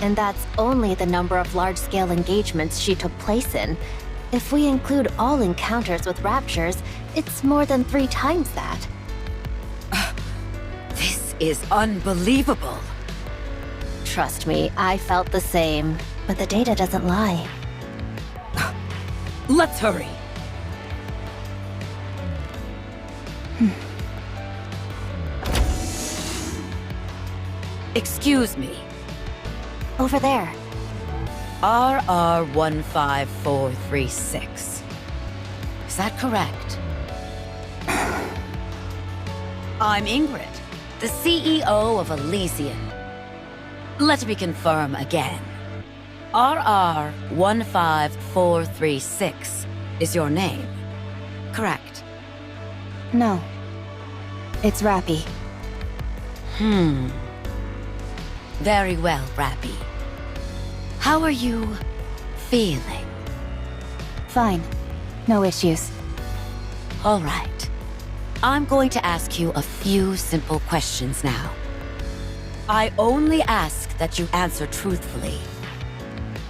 Speaker 5: And that's only the number of large-scale engagements she took place in. If we include all encounters with raptures, it's more than 3 times that.
Speaker 4: This is unbelievable.
Speaker 5: Trust me, I felt the same. But the data doesn't lie.
Speaker 4: Let's hurry. Excuse me.
Speaker 5: Over there.
Speaker 4: RR15436. Is that correct? I'm Ingrid, the CEO of Elysian. Let me confirm again. RR15436 is your name, correct?
Speaker 2: No. It's Rappy.
Speaker 4: Very well, Rappy. How are you feeling?
Speaker 2: Fine. No issues.
Speaker 4: All right. I'm going to ask you a few simple questions now. I only ask that you answer truthfully.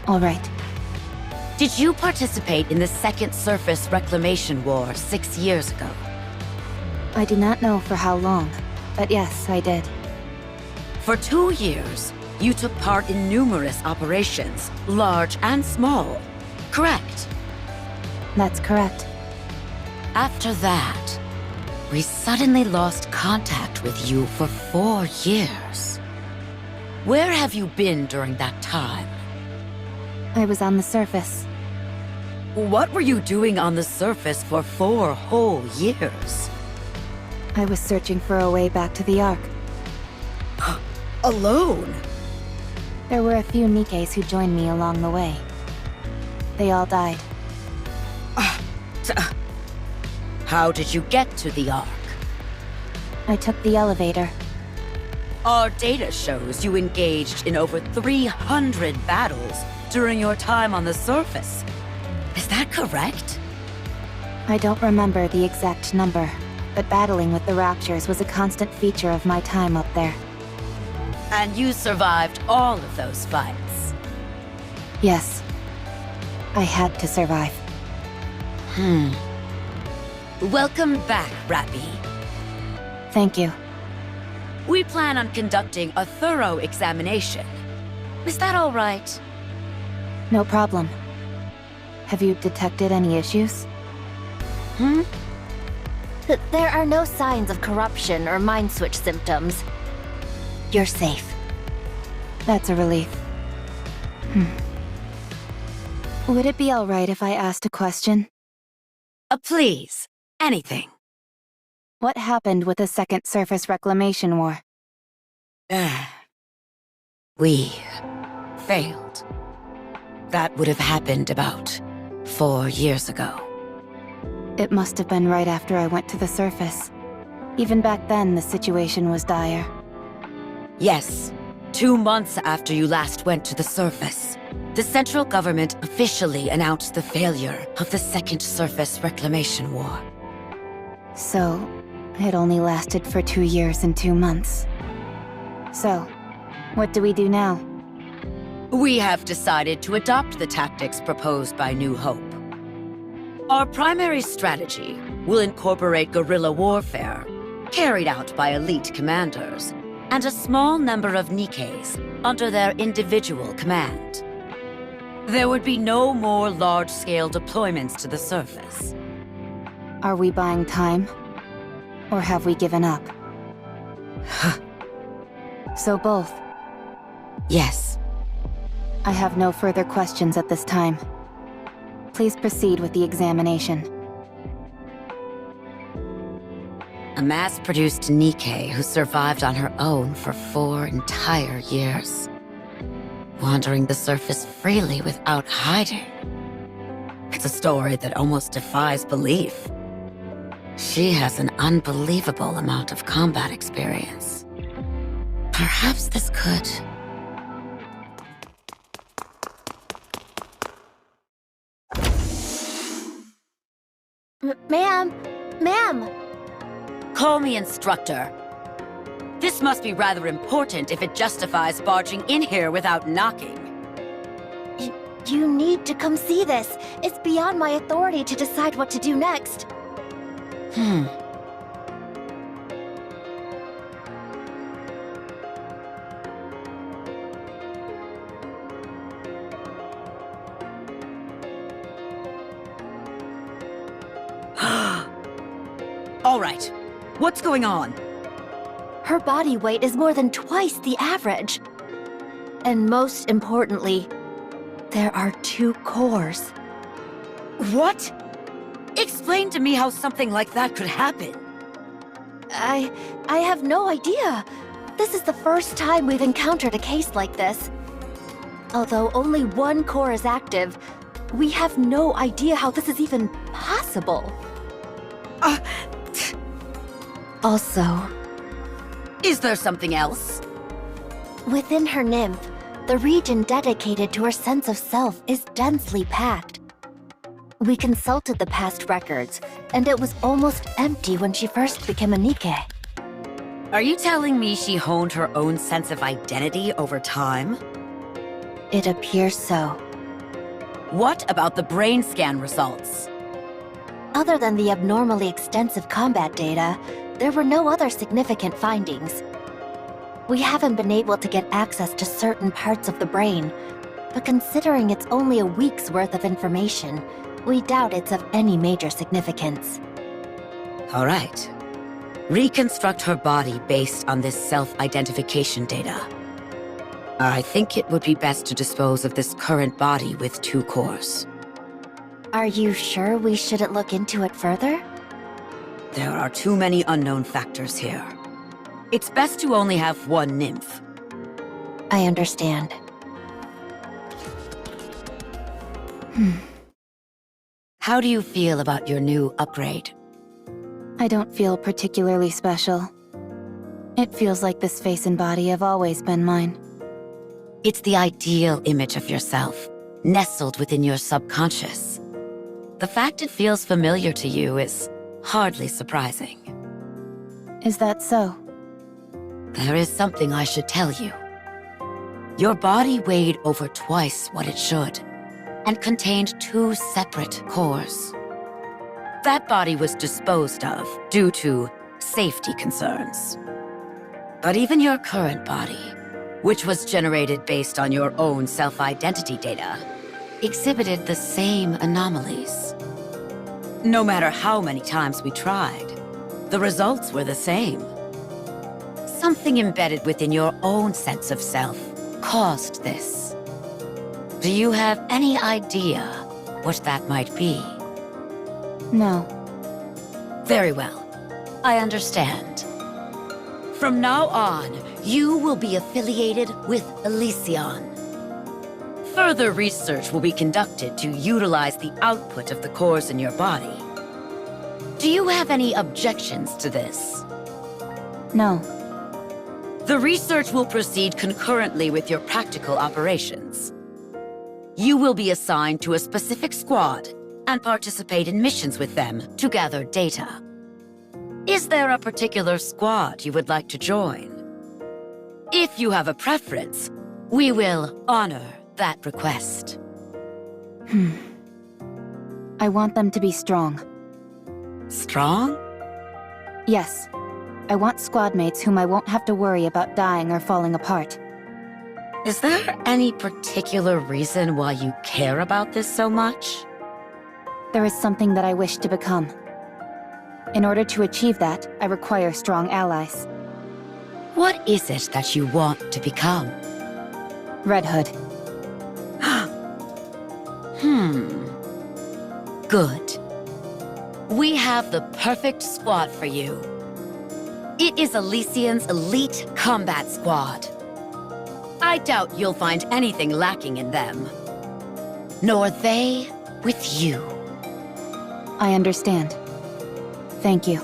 Speaker 2: All right.
Speaker 4: Did you participate in the Second Surface Reclamation War 6 years ago?
Speaker 2: I do not know for how long, but yes, I did.
Speaker 4: For 2 years, you took part in numerous operations, large and small, correct?
Speaker 2: That's correct.
Speaker 4: After that, we suddenly lost contact with you for 4 years. Where have you been during that time?
Speaker 2: I was on the surface.
Speaker 4: What were you doing on the surface for 4 whole years?
Speaker 2: I was searching for a way back to the Ark.
Speaker 4: Alone?
Speaker 2: There were a few Nikkes who joined me along the way. They all died.
Speaker 4: How did you get to the Ark?
Speaker 2: I took the elevator.
Speaker 4: Our data shows you engaged in over 300 battles during your time on the surface. Is that correct?
Speaker 2: I don't remember the exact number, but battling with the Raptures was a constant feature of my time up there.
Speaker 4: And you survived all of those fights?
Speaker 2: Yes. I had to survive.
Speaker 4: Welcome back, Rappy.
Speaker 2: Thank you.
Speaker 4: We plan on conducting a thorough examination. Is that all right?
Speaker 2: No problem. Have you detected any issues?
Speaker 5: There are no signs of corruption or mind switch symptoms. You're safe.
Speaker 2: That's a relief. Would it be alright if I asked a question?
Speaker 4: Please, anything.
Speaker 2: What happened with the Second Surface Reclamation War?
Speaker 4: We failed. That would have happened about 4 years ago.
Speaker 2: It must have been right after I went to the surface. Even back then, the situation was dire.
Speaker 4: Yes, 2 months after you last went to the surface, the central government officially announced the failure of the Second Surface Reclamation War.
Speaker 2: So, it only lasted for 2 years and 2 months. So, what do we do now?
Speaker 4: We have decided to adopt the tactics proposed by New Hope. Our primary strategy will incorporate guerrilla warfare, carried out by elite commanders, and a small number of Nikkes under their individual command. There would be no more large-scale deployments to the surface.
Speaker 2: Are we buying time? Or have we given up? So both.
Speaker 4: Yes.
Speaker 2: I have no further questions at this time. Please proceed with the examination.
Speaker 4: A mass-produced Nikke who survived on her own for 4 entire years. Wandering the surface freely without hiding. It's a story that almost defies belief. She has an unbelievable amount of combat experience. Perhaps this could...
Speaker 5: Ma'am! Ma'am!
Speaker 4: Call me instructor. This must be rather important if it justifies barging in here without knocking.
Speaker 5: You need to come see this. It's beyond my authority to decide what to do next.
Speaker 4: All right. What's going on?
Speaker 5: Her body weight is more than twice the average. And most importantly, there are 2 cores.
Speaker 4: What? Explain to me how something like that could happen.
Speaker 5: I have no idea. This is the first time we've encountered a case like this. Although only 1 core is active, we have no idea how this is even possible. Also,
Speaker 4: Is there something else?
Speaker 5: within her nymph, the region dedicated to her sense of self is densely packed. We consulted the past records, and it was almost empty when she first became a Nikke.
Speaker 4: Are you telling me she honed her own sense of identity over time?
Speaker 5: It appears so.
Speaker 4: What about the brain scan results?
Speaker 5: Other than the abnormally extensive combat data, there were no other significant findings. We haven't been able to get access to certain parts of the brain, but considering it's only a week's worth of information, we doubt it's of any major significance.
Speaker 4: All right. Reconstruct her body based on this self-identification data. I think it would be best to dispose of this current body with 2 cores.
Speaker 5: Are you sure we shouldn't look into it further?
Speaker 4: There are too many unknown factors here. It's best to only have 1 nymph.
Speaker 5: I understand.
Speaker 4: How do you feel about your new upgrade?
Speaker 2: I don't feel particularly special. It feels like this face and body have always been mine.
Speaker 4: It's the ideal image of yourself, nestled within your subconscious. The fact it feels familiar to you is hardly surprising.
Speaker 2: Is that so?
Speaker 4: There is something I should tell you. Your body weighed over twice what it should, and contained 2 separate cores. That body was disposed of due to safety concerns. But even your current body, which was generated based on your own self-identity data, exhibited the same anomalies. No matter how many times we tried, the results were the same. Something embedded within your own sense of self caused this. Do you have any idea what that might be?
Speaker 2: No.
Speaker 4: Very well. I understand. From now on, you will be affiliated with Elysion. Further research will be conducted to utilize the output of the cores in your body. Do you have any objections to this?
Speaker 2: No.
Speaker 4: The research will proceed concurrently with your practical operations. You will be assigned to a specific squad and participate in missions with them to gather data. Is there a particular squad you would like to join? If you have a preference, we will honor that request.
Speaker 2: I want them to be strong.
Speaker 4: Strong?
Speaker 2: Yes. I want squad mates whom I won't have to worry about dying or falling apart.
Speaker 4: Is there any particular reason why you care about this so much?
Speaker 2: There is something that I wish to become. In order to achieve that, I require strong allies.
Speaker 4: What is it that you want to become?
Speaker 2: Red Hood.
Speaker 4: Good. We have the perfect squad for you. It is Elysion's elite combat squad. I doubt you'll find anything lacking in them. Nor they with you.
Speaker 2: I understand. Thank you.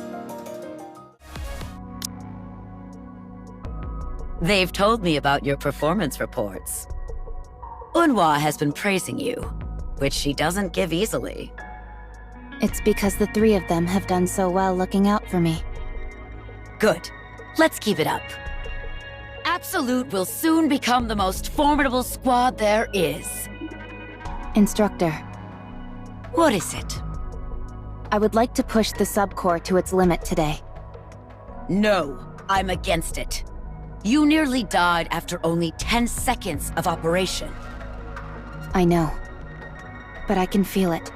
Speaker 4: They've told me about your performance reports. Unhwa has been praising you, which she doesn't give easily.
Speaker 2: It's because the 3 of them have done so well looking out for me.
Speaker 4: Good. Let's keep it up. Absolute will soon become the most formidable squad there is.
Speaker 2: Instructor,
Speaker 4: What is it?
Speaker 2: I would like to push the subcore to its limit today.
Speaker 4: No, I'm against it. You nearly died after only 10 seconds of operation.
Speaker 2: I know. But I can feel it.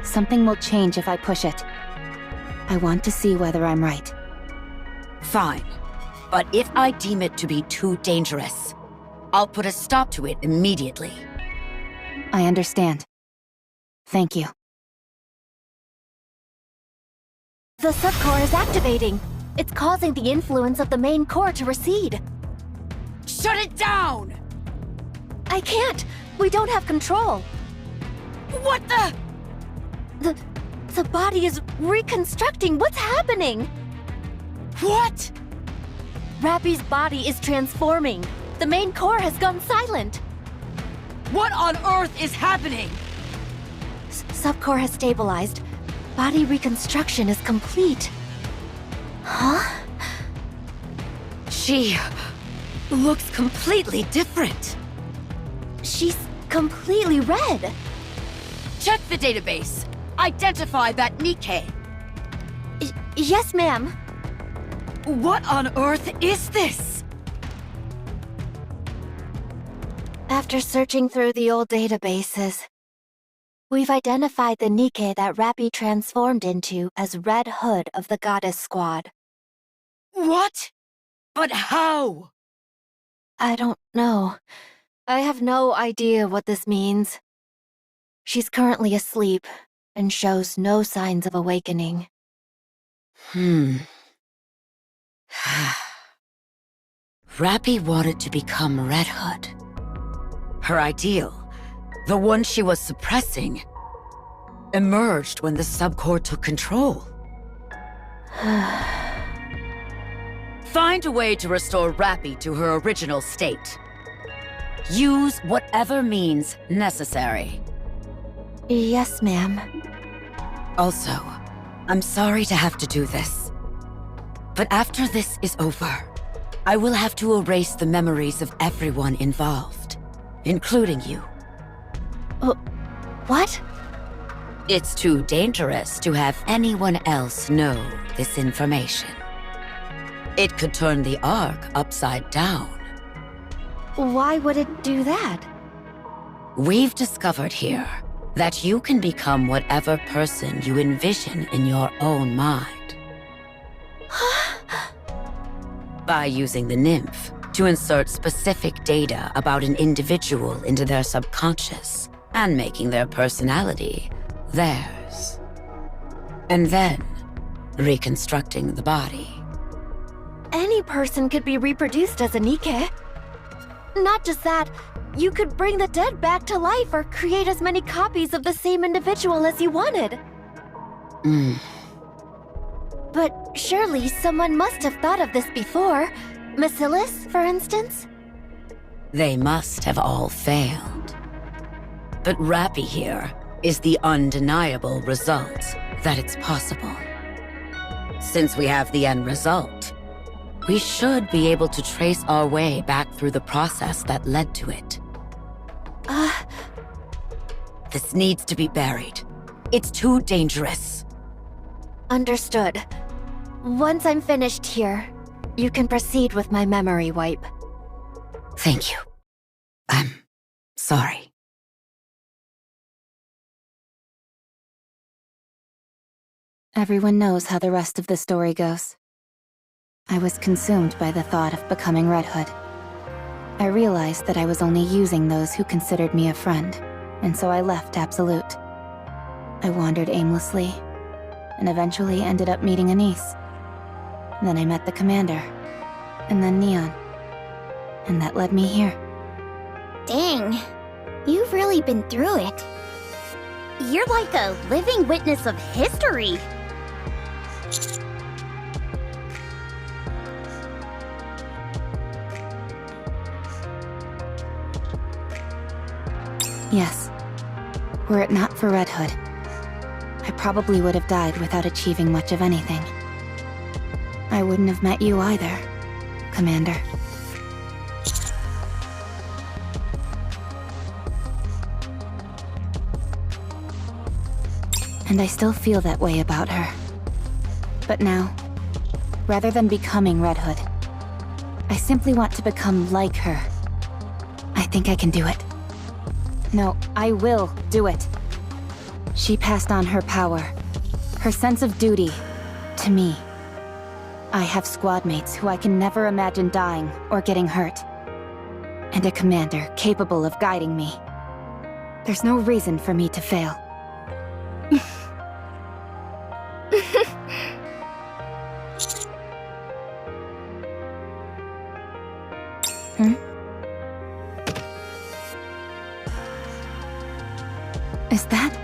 Speaker 2: Something will change if I push it. I want to see whether I'm right.
Speaker 4: Fine. But if I deem it to be too dangerous, I'll put a stop to it immediately.
Speaker 2: I understand. Thank you.
Speaker 5: The subcore is activating. It's causing the influence of the main core to recede.
Speaker 4: Shut it down!
Speaker 5: I can't. We don't have control.
Speaker 4: What the?
Speaker 5: The body is reconstructing. What's happening?
Speaker 4: What?
Speaker 5: Rappy's body is transforming. The main core has gone silent.
Speaker 4: What on earth is happening?
Speaker 5: Subcore has stabilized. Body reconstruction is complete. Huh?
Speaker 4: She looks completely different.
Speaker 5: She's completely red.
Speaker 4: Check the database. Identify that Nikke.
Speaker 5: Yes, ma'am.
Speaker 4: What on earth is this?
Speaker 5: After searching through the old databases, we've identified the Nikke that Rappy transformed into as Red Hood of the Goddess Squad.
Speaker 4: What? But how?
Speaker 5: I don't know. I have no idea what this means. She's currently asleep and shows no signs of awakening.
Speaker 4: Rappy wanted to become Red Hood. Her ideal, the one she was suppressing, emerged when the subcore took control. Find a way to restore Rappy to her original state. Use whatever means necessary.
Speaker 5: Yes, ma'am.
Speaker 4: Also, I'm sorry to have to do this. But after this is over, I will have to erase the memories of everyone involved, including you.
Speaker 5: What?
Speaker 4: It's too dangerous to have anyone else know this information. It could turn the Ark upside down.
Speaker 5: Why would it do that?
Speaker 4: We've discovered here that you can become whatever person you envision in your own mind. By using the nymph to insert specific data about an individual into their subconscious and making their personality theirs. And then reconstructing the body.
Speaker 5: Any person could be reproduced as a Nikke. Not just that, you could bring the dead back to life or create as many copies of the same individual as you wanted. But surely someone must have thought of this before. Bacillus, for instance?
Speaker 4: They must have all failed. But Rappy here is the undeniable result that it's possible. Since we have the end result, we should be able to trace our way back through the process that led to it. This needs to be buried. It's too dangerous.
Speaker 5: Understood. Once I'm finished here, you can proceed with my memory wipe.
Speaker 4: Thank you. I'm sorry.
Speaker 2: Everyone knows how the rest of the story goes. I was consumed by the thought of becoming Red Hood. I realized that I was only using those who considered me a friend, and so I left Absolute. I wandered aimlessly, and eventually ended up meeting Anise. Then I met the commander, and then Neon. And that led me here.
Speaker 6: Dang, you've really been through it. You're like a living witness of history.
Speaker 2: Yes. Were it not for Red Hood, I probably would have died without achieving much of anything. I wouldn't have met you either, Commander. And I still feel that way about her. But now, rather than becoming Red Hood, I simply want to become like her. I think I can do it. No, I will do it. She passed on her power, her sense of duty, to me. I have squad mates who I can never imagine dying or getting hurt. And a commander capable of guiding me. There's no reason for me to fail. Hmm? Is that...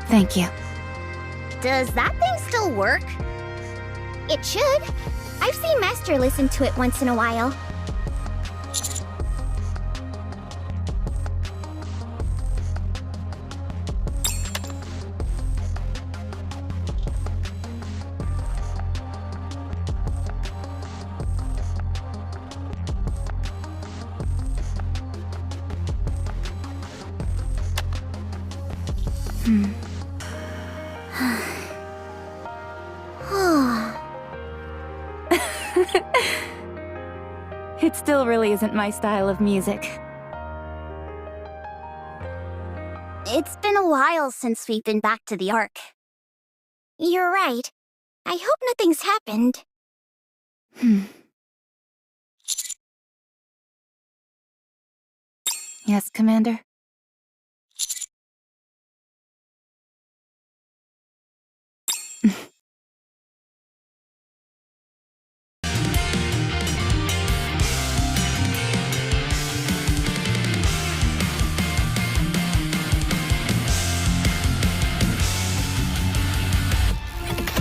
Speaker 2: Thank you.
Speaker 6: Does that thing still work? It should. I've seen Master listen to it once in a while.
Speaker 2: It still really isn't my style of music.
Speaker 6: It's been a while since we've been back to the Ark. You're right. I hope nothing's happened.
Speaker 2: Yes, Commander?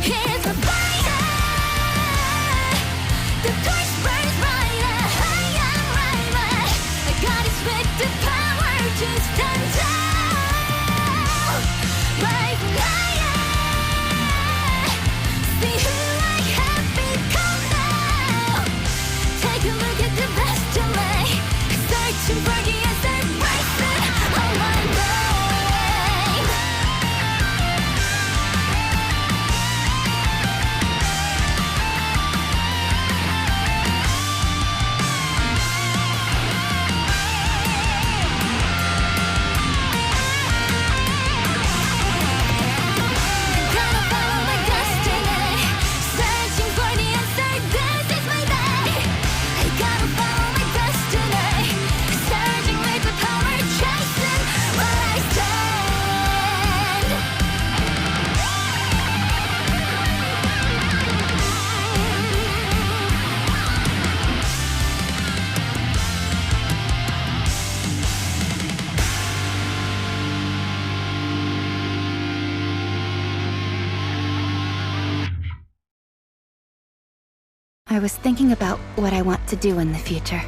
Speaker 7: Here's a fire. The torch burns brighter, higher, brighter. I got it with the power to stand tall. Rising higher. See who I have become now. Take a look at the best of me. Searching for the answer, rising on my way. Gotta follow my destiny. Searching for the answer, this is my day. I gotta follow my destiny. Surging with the power, chasing where I stand.
Speaker 2: I was thinking about what I want to do in the future.